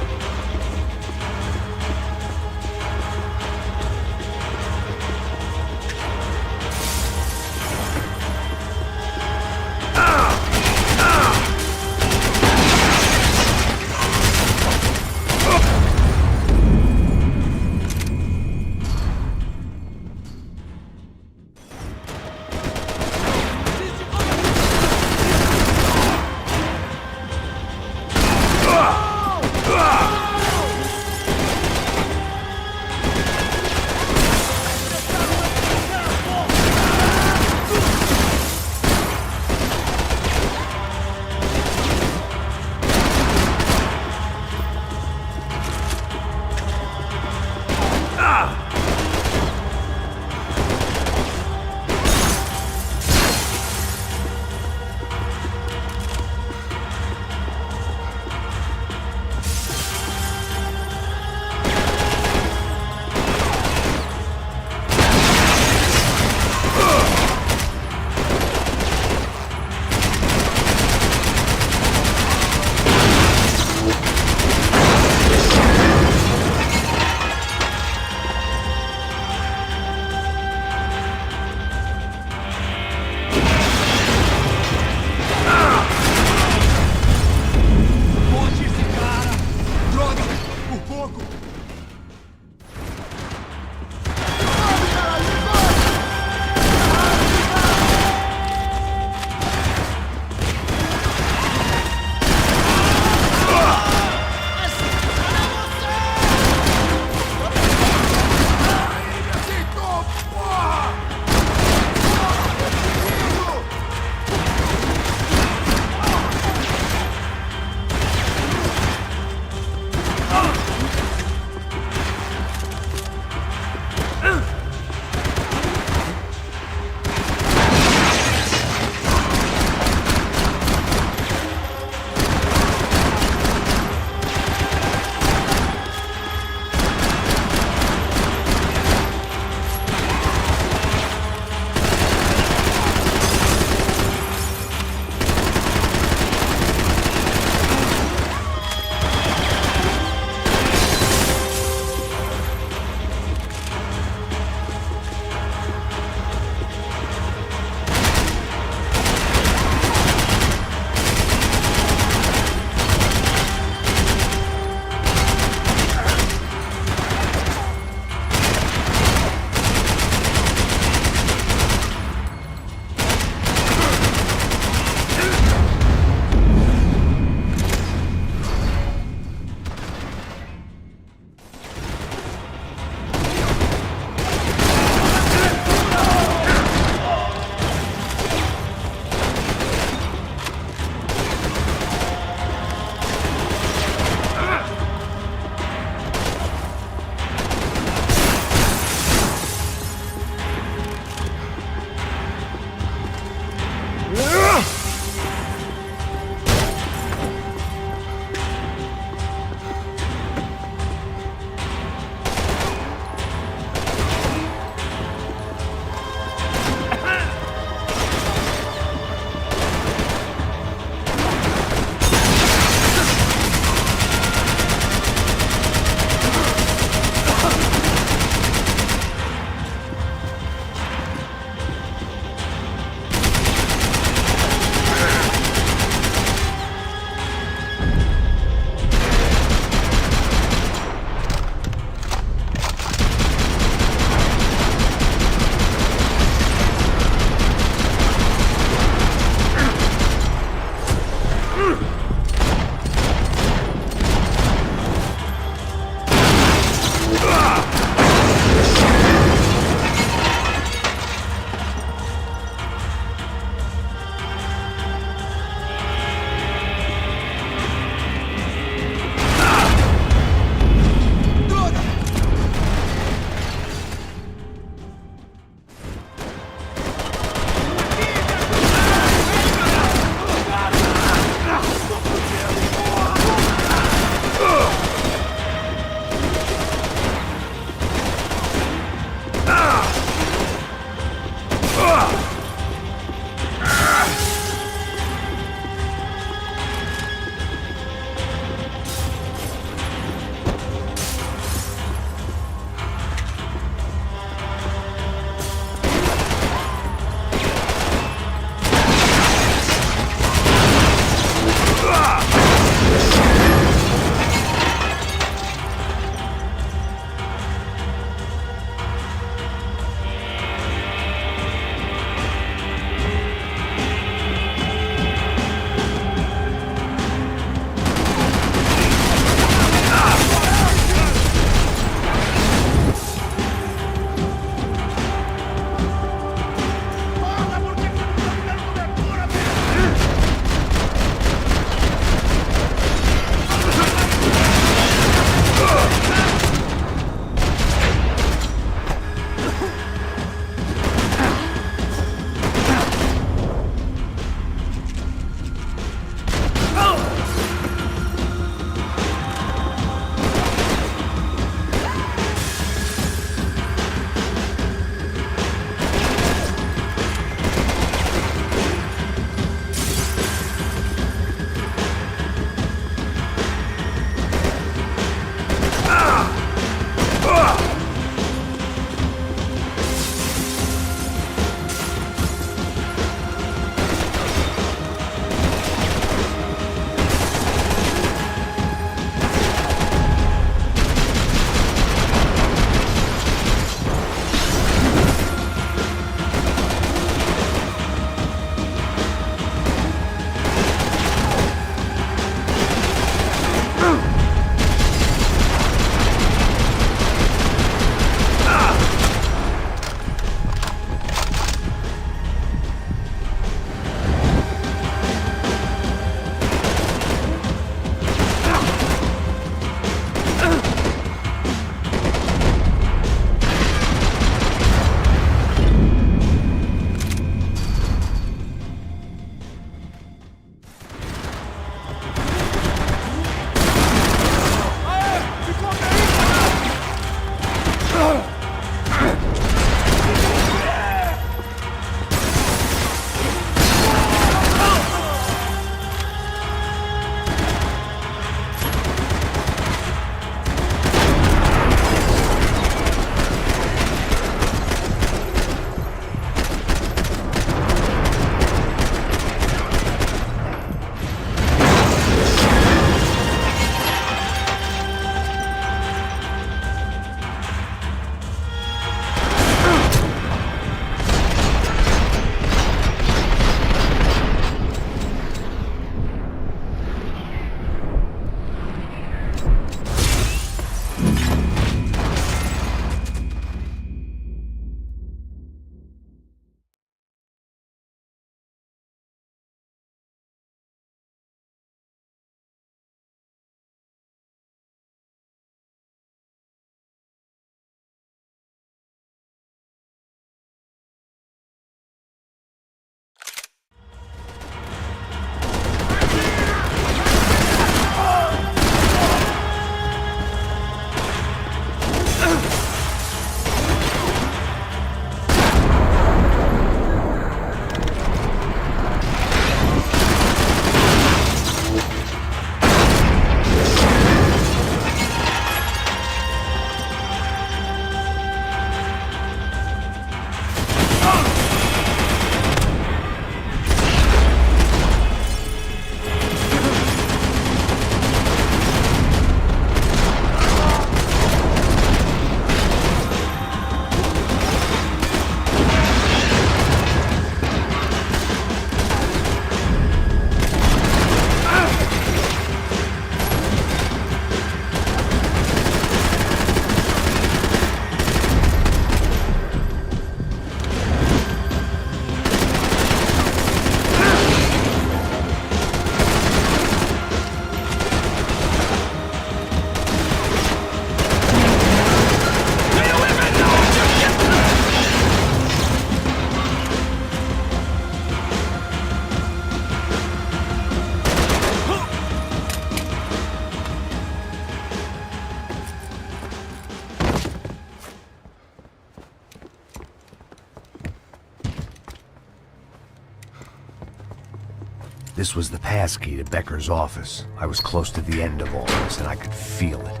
This was the passkey to Becker's office. I was close to the end of all this, and I could feel it.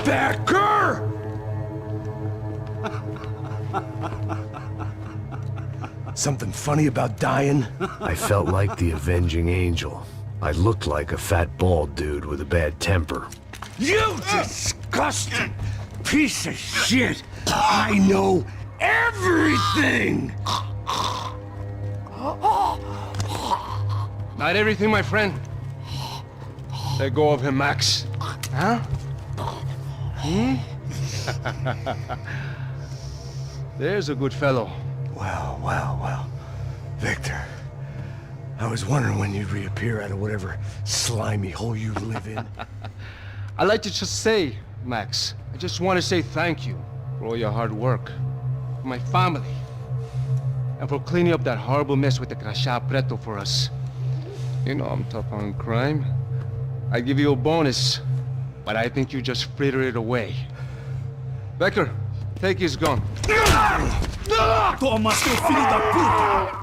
Becker! Something funny about dying? I felt like the avenging angel. I looked like a fat bald dude with a bad temper. You disgusting piece of shit! I know everything! Not everything, my friend. Let go of him, Max. Huh? There's a good fellow. Well. Victor, I was wondering when you'd reappear out of whatever slimy hole you live in. I'd like to just say, Max, I just want to say thank you for all your hard work, for my family, and for cleaning up that horrible mess with the Crachá Preto for us. You know I'm tough on crime. I give you a bonus, but I think you just frittered it away. Becker, take his gun. Toma, seu filho da puta!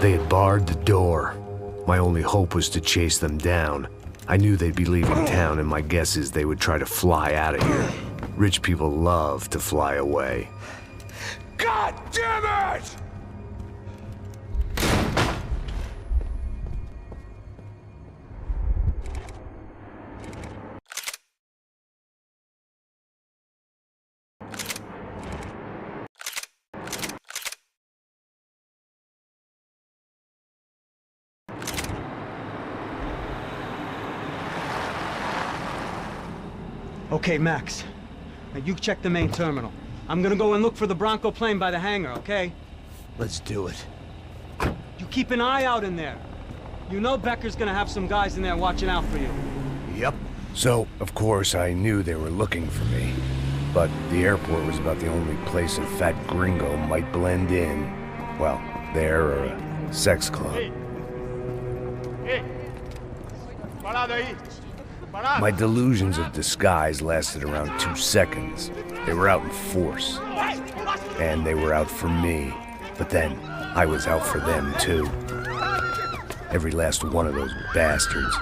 They had barred the door. My only hope was to chase them down. I knew they'd be leaving town, and my guess is they would try to fly out of here. Rich people love to fly away. God damn it! Okay, Max. Now you check the main terminal. I'm gonna go and look for the Bronco plane by the hangar, okay? Let's do it. You keep an eye out in there. You know Becker's gonna have some guys in there watching out for you. Yep. So, of course, I knew they were looking for me. But the airport was about the only place a fat gringo might blend in. Well, there or a sex club. My delusions of disguise lasted around 2 seconds. They were out in force. And they were out for me. But then, I was out for them, too. Every last one of those bastards.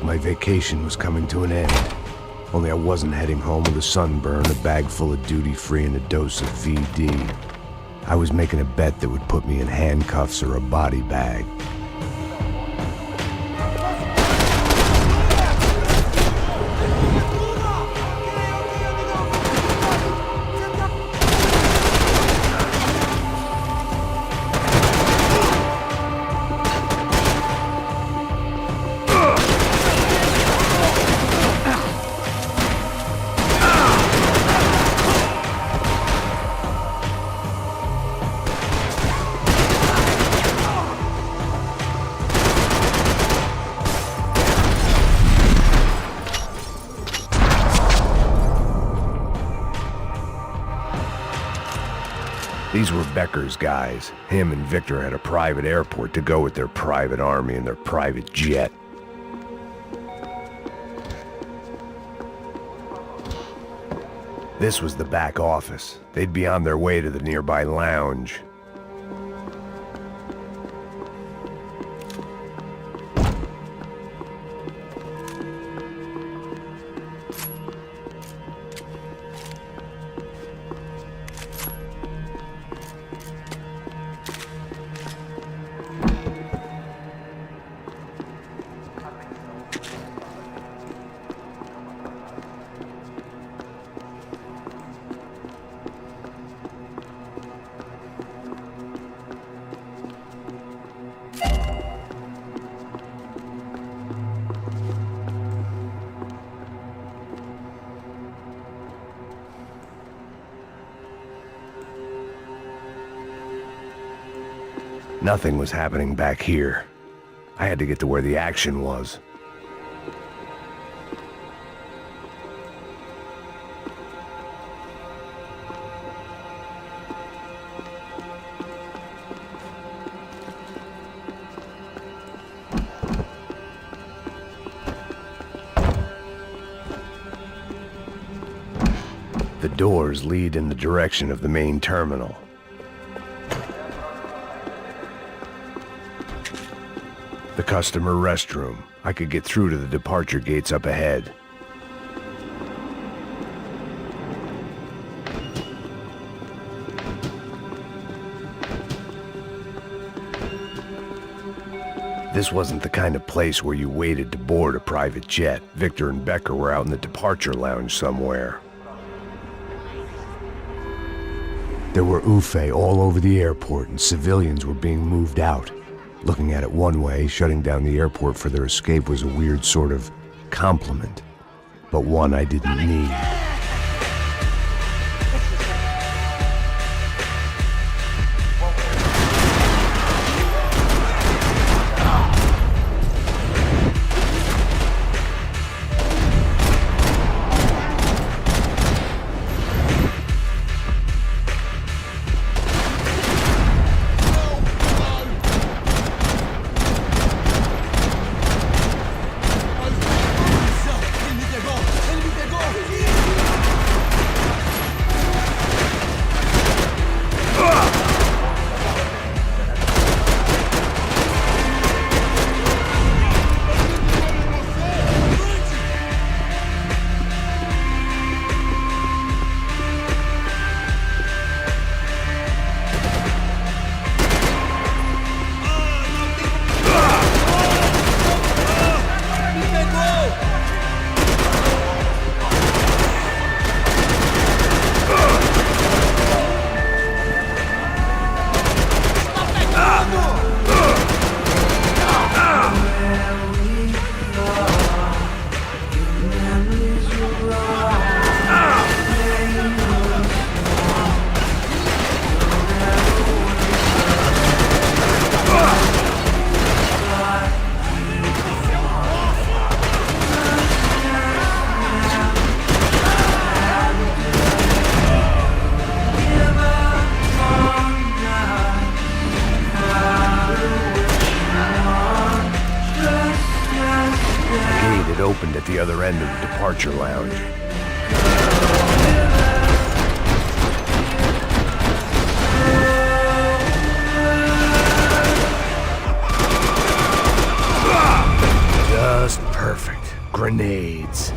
my vacation was coming to an end. Only I wasn't heading home with a sunburn, a bag full of duty-free, and a dose of VD. I was making a bet that would put me in handcuffs or a body bag. These were Becker's guys. Him and Victor had a private airport to go with their private army and their private jet. This was the back office. They'd be on their way to the nearby lounge. Nothing was happening back here. I had to get to where the action was. The doors lead in the direction of the main terminal. The customer restroom. I could get through to the departure gates up ahead. This wasn't the kind of place where you waited to board a private jet. Victor and Becker were out in the departure lounge somewhere. There were UFE all over the airport, and civilians were being moved out. Looking at it one way, shutting down the airport for their escape was a weird sort of compliment, but one I didn't need. Opened at the other end of the departure lounge. Just perfect. grenades.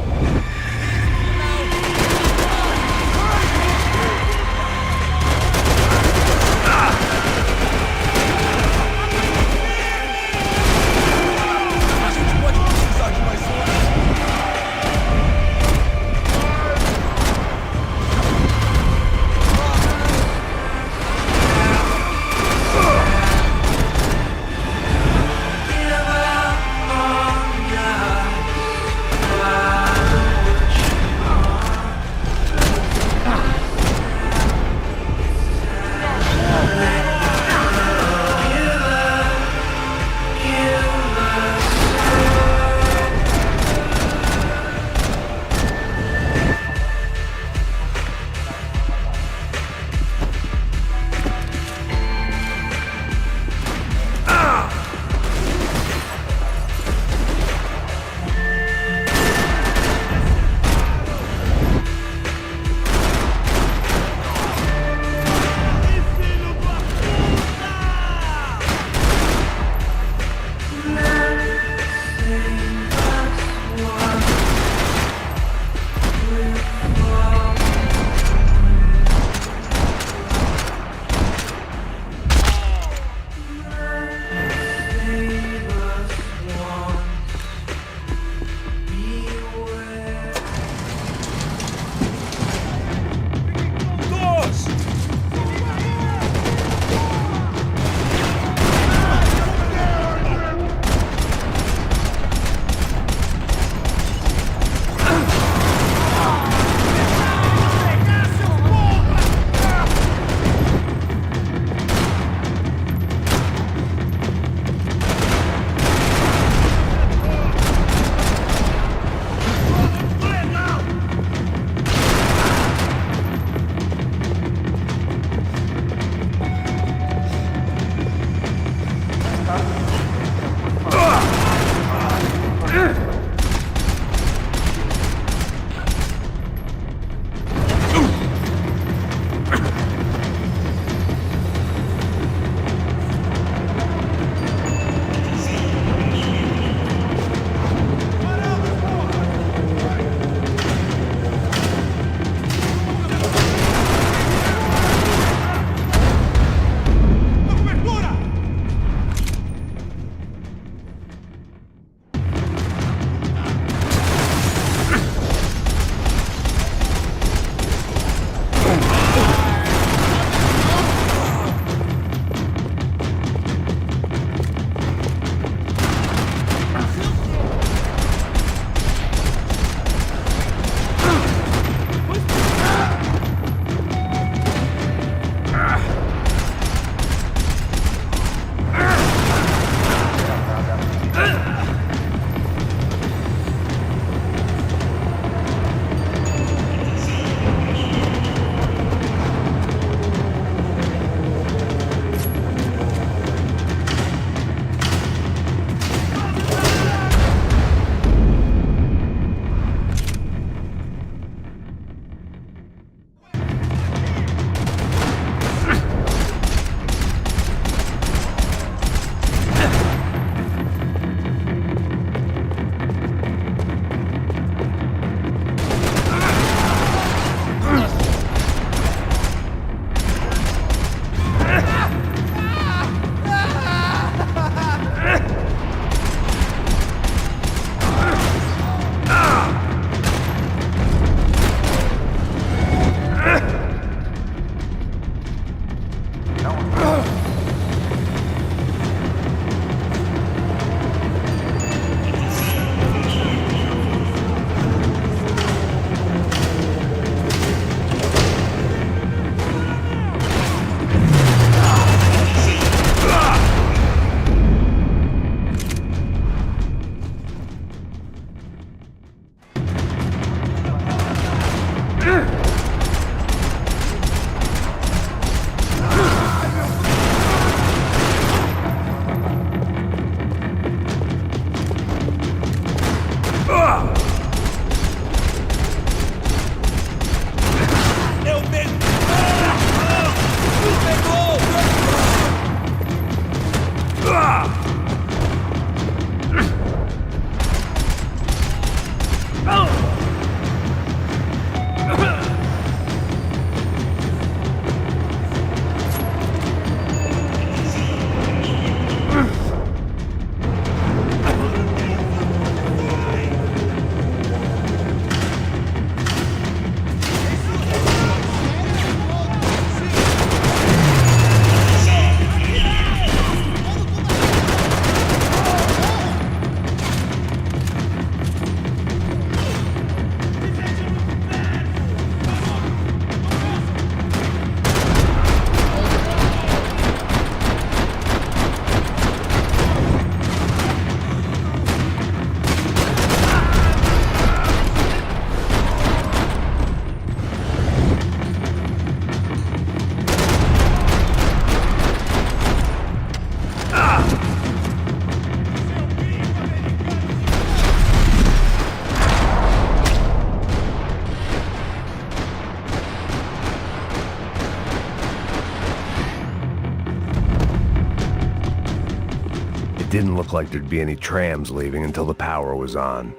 didn't look like there'd be any trams leaving until the power was on.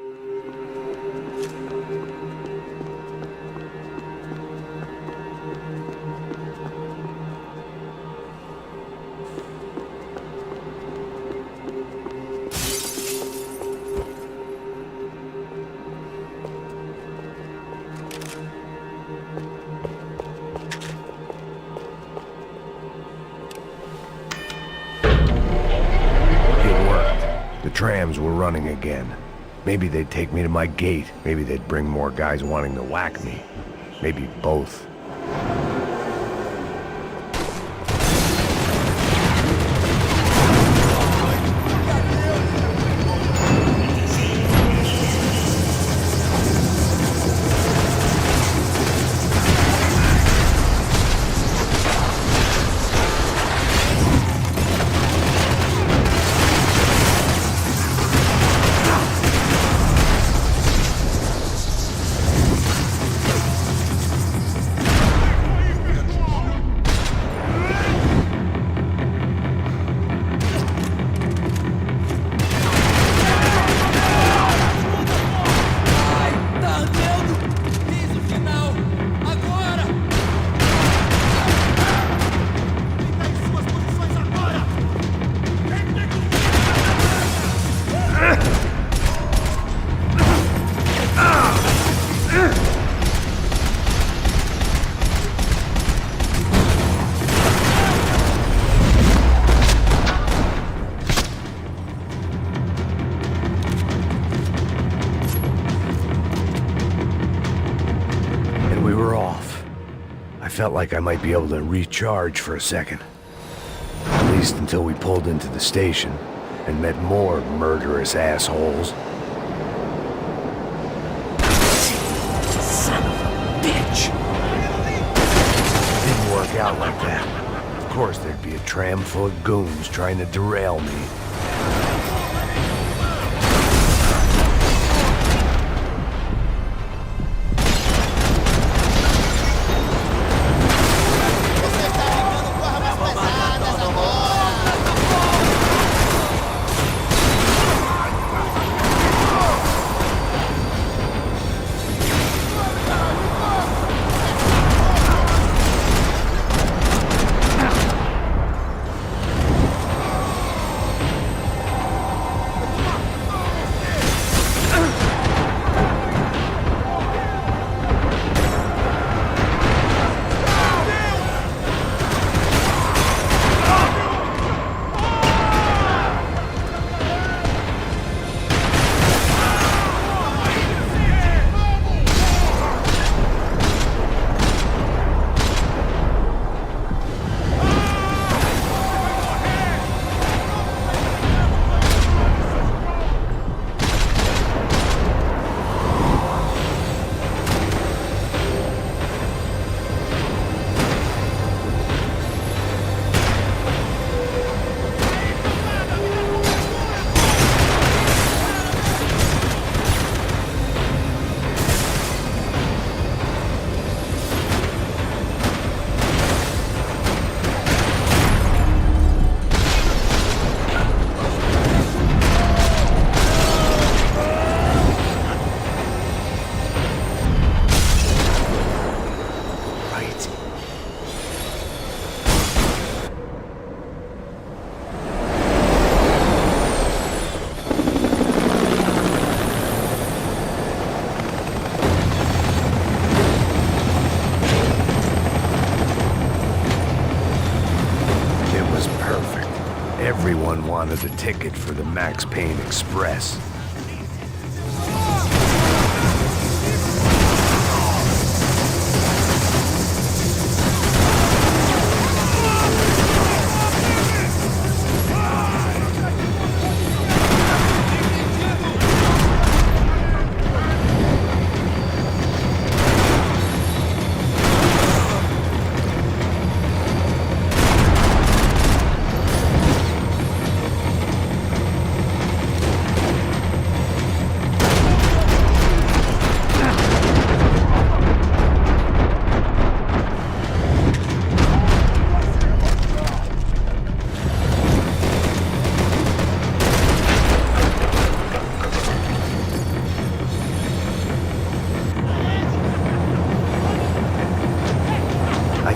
Trams were running again. Maybe they'd take me to my gate. Maybe they'd bring more guys wanting to whack me. Maybe both. Felt like I might be able to recharge for a second. At least until we pulled into the station and met more murderous assholes. Son of a bitch! Didn't work out like that. Of course there'd be a tram full of goons trying to derail me. Everyone wanted a ticket for the Max Payne Express.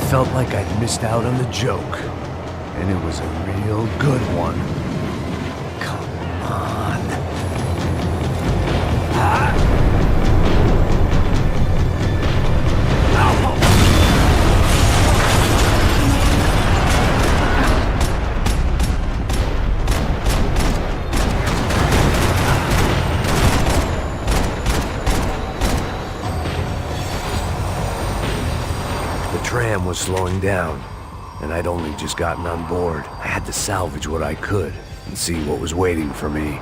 felt like I'd missed out on the joke. And it was a real good one. Come on. The tram was slowing down, and I'd only just gotten on board. I had to salvage what I could and see what was waiting for me.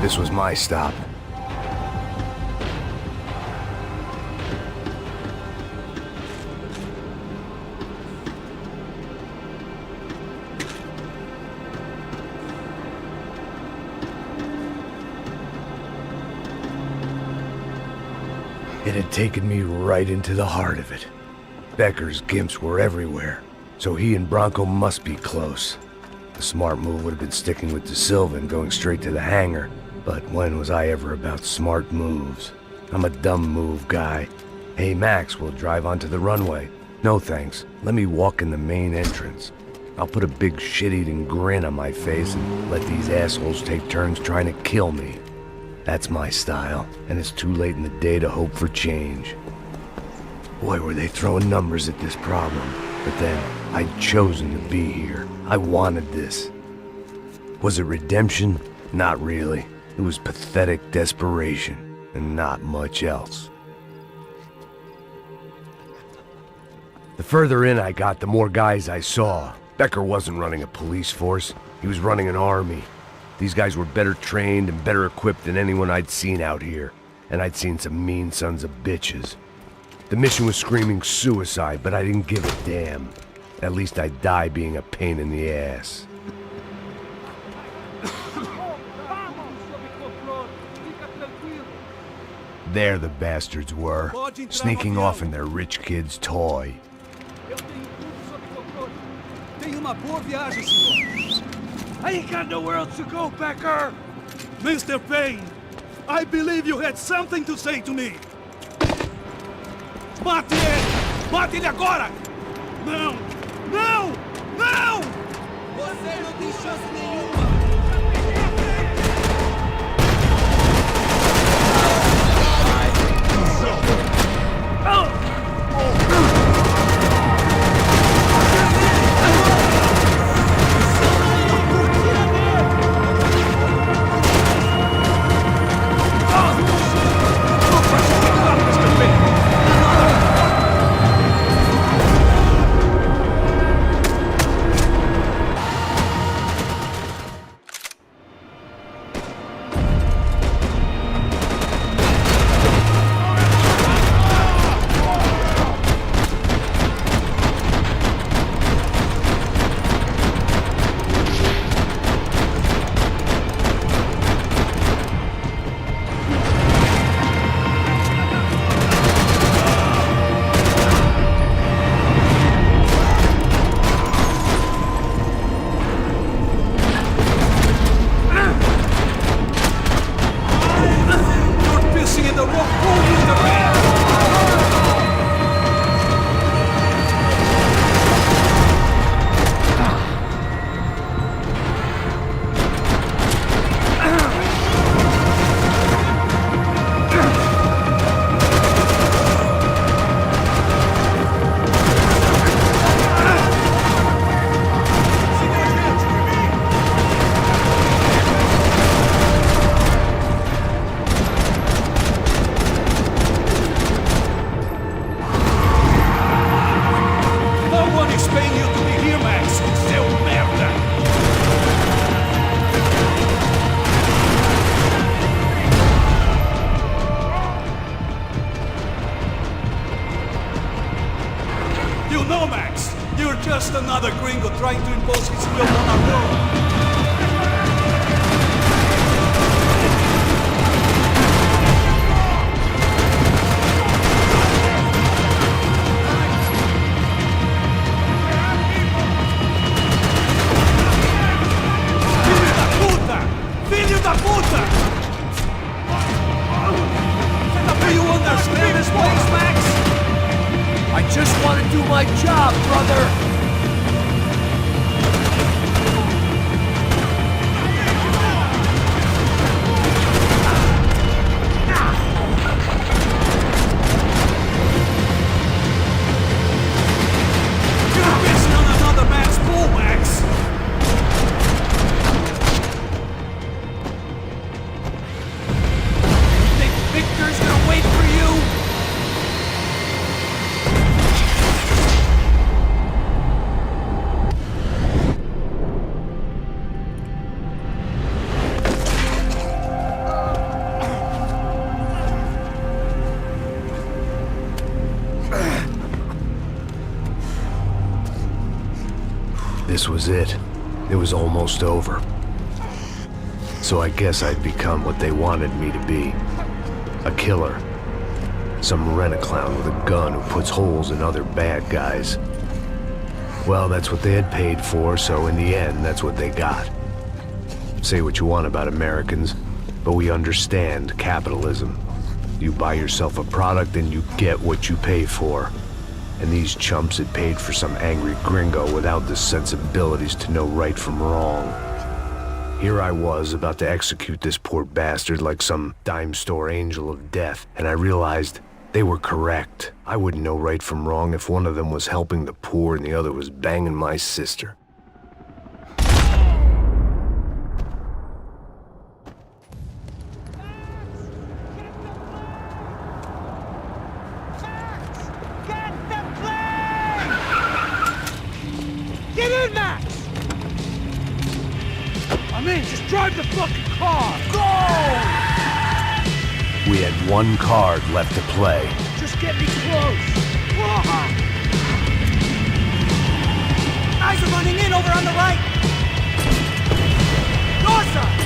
This was my stop. It had taken me right into the heart of it. Becker's gimps were everywhere, so he and Bronco must be close. The smart move would have been sticking with De Silva and going straight to the hangar, but when was I ever about smart moves? I'm a dumb move guy. Hey Max, we'll drive onto the runway. No thanks, let me walk in the main entrance. I'll put a big shit-eating grin on my face and let these assholes take turns trying to kill me. That's my style, and it's too late in the day to hope for change. Boy, were they throwing numbers at this problem. But then, I'd chosen to be here. I wanted this. Was it redemption? Not really. It was pathetic desperation, and not much else. The further in I got, the more guys I saw. Becker wasn't running a police force. He was running an army. These guys were better trained and better equipped than anyone I'd seen out here. And I'd seen some mean sons of bitches. The mission was screaming suicide, but I didn't give a damn. At least I'd die being a pain in the ass. There the bastards were, sneaking off in their rich kid's toy. Tenha uma boa viagem, senhor. I ain't got nowhere else to go, Becker! Mr. Payne, I believe you had something to say to me. Mate ele! Mate ele agora! Não! Não! Não! Você não tem chance nenhuma! Just another gringo trying to impose his will on our world. this was it. It was almost over. So I guess I'd become what they wanted me to be. A killer. Some rent-a-clown with a gun who puts holes in other bad guys. Well, that's what they had paid for, so in the end, that's what they got. Say what you want about Americans, but we understand capitalism. You buy yourself a product and you get what you pay for. And these chumps had paid for some angry gringo without the sensibilities to know right from wrong. Here I was about to execute this poor bastard like some dime store angel of death, and I realized they were correct. I wouldn't know right from wrong if one of them was helping the poor and the other was banging my sister. Get in, Max! I'm in, just drive the fucking car! Go! We had one card left to play. Just get me close! Guys are running in over on the right! Your side!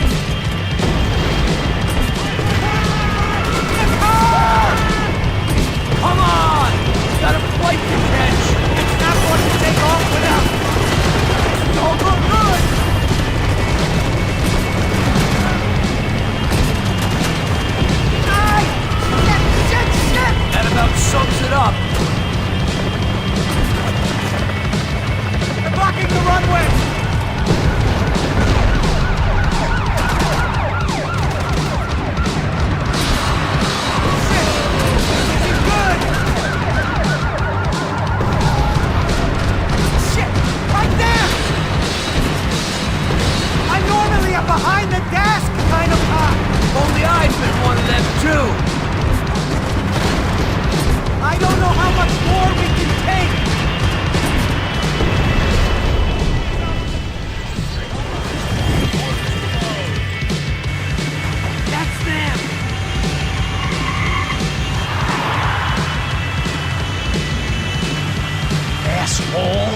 The car! Come on! You got a flight to catch! It's not going to take off without... Don't look good! Shit! That about sums it up. They're blocking the runway! Shit! This isn't good! Shit! Right there! I'm normally a behind the desk kind of cop. Only I've been one of them too. I don't know how much more we can take! That's them! Asshole!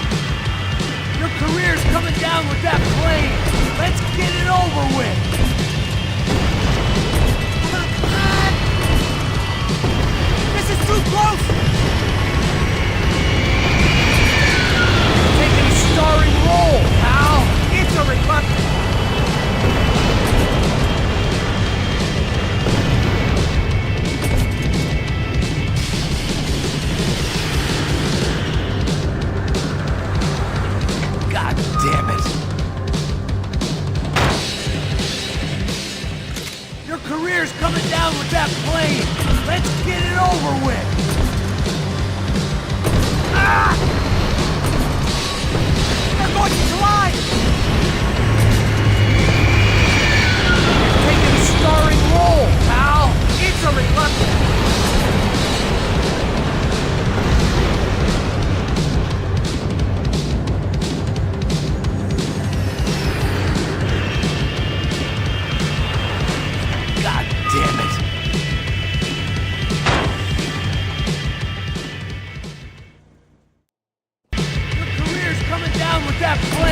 Your career's coming down with that plane! Let's get it over with! Too close! Taking a starring role, pal! It's a reluctant! God damn it! Your career's coming down with that plane! Let's get it over with! Ah! They're going to collide! You're taking a starring role, pal! It's a reluctant! God damn it! Your career's coming down with that plane!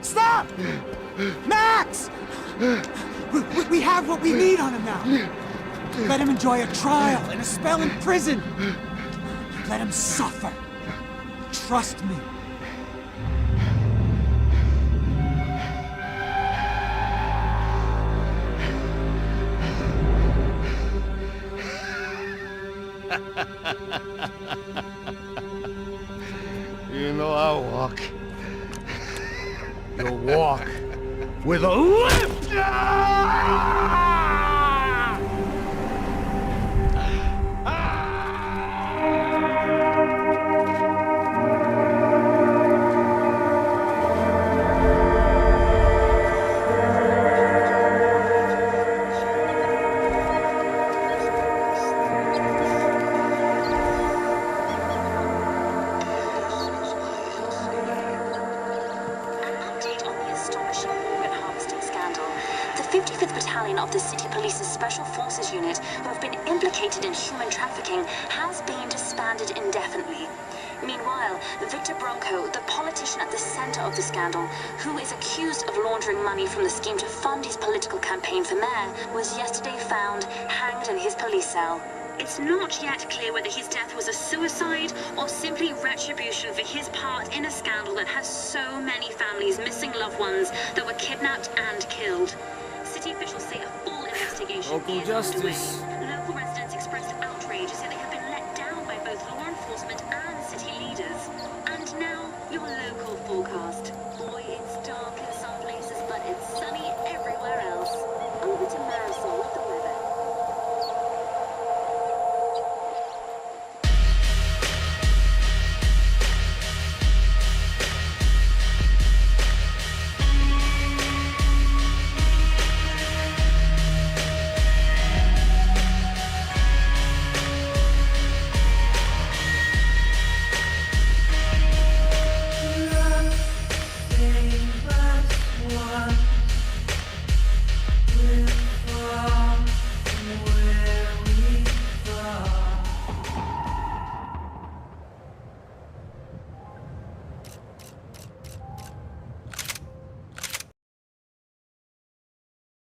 Stop! Max! We have what we need on him now. Let him enjoy a trial and a spell in prison. Let him suffer. Trust me. You know I'll walk. You'll walk with a lift! Of the City Police's Special Forces Unit, who have been implicated in human trafficking, has been disbanded indefinitely. Meanwhile, Victor Bronco, the politician at the center of the scandal, who is accused of laundering money from the scheme to fund his political campaign for mayor, was yesterday found hanged in his police cell. It's not yet clear whether his death was a suicide or simply retribution for his part in a scandal that has so many families missing loved ones that were kidnapped and killed. City officials say a full investigation Local is justice. underway.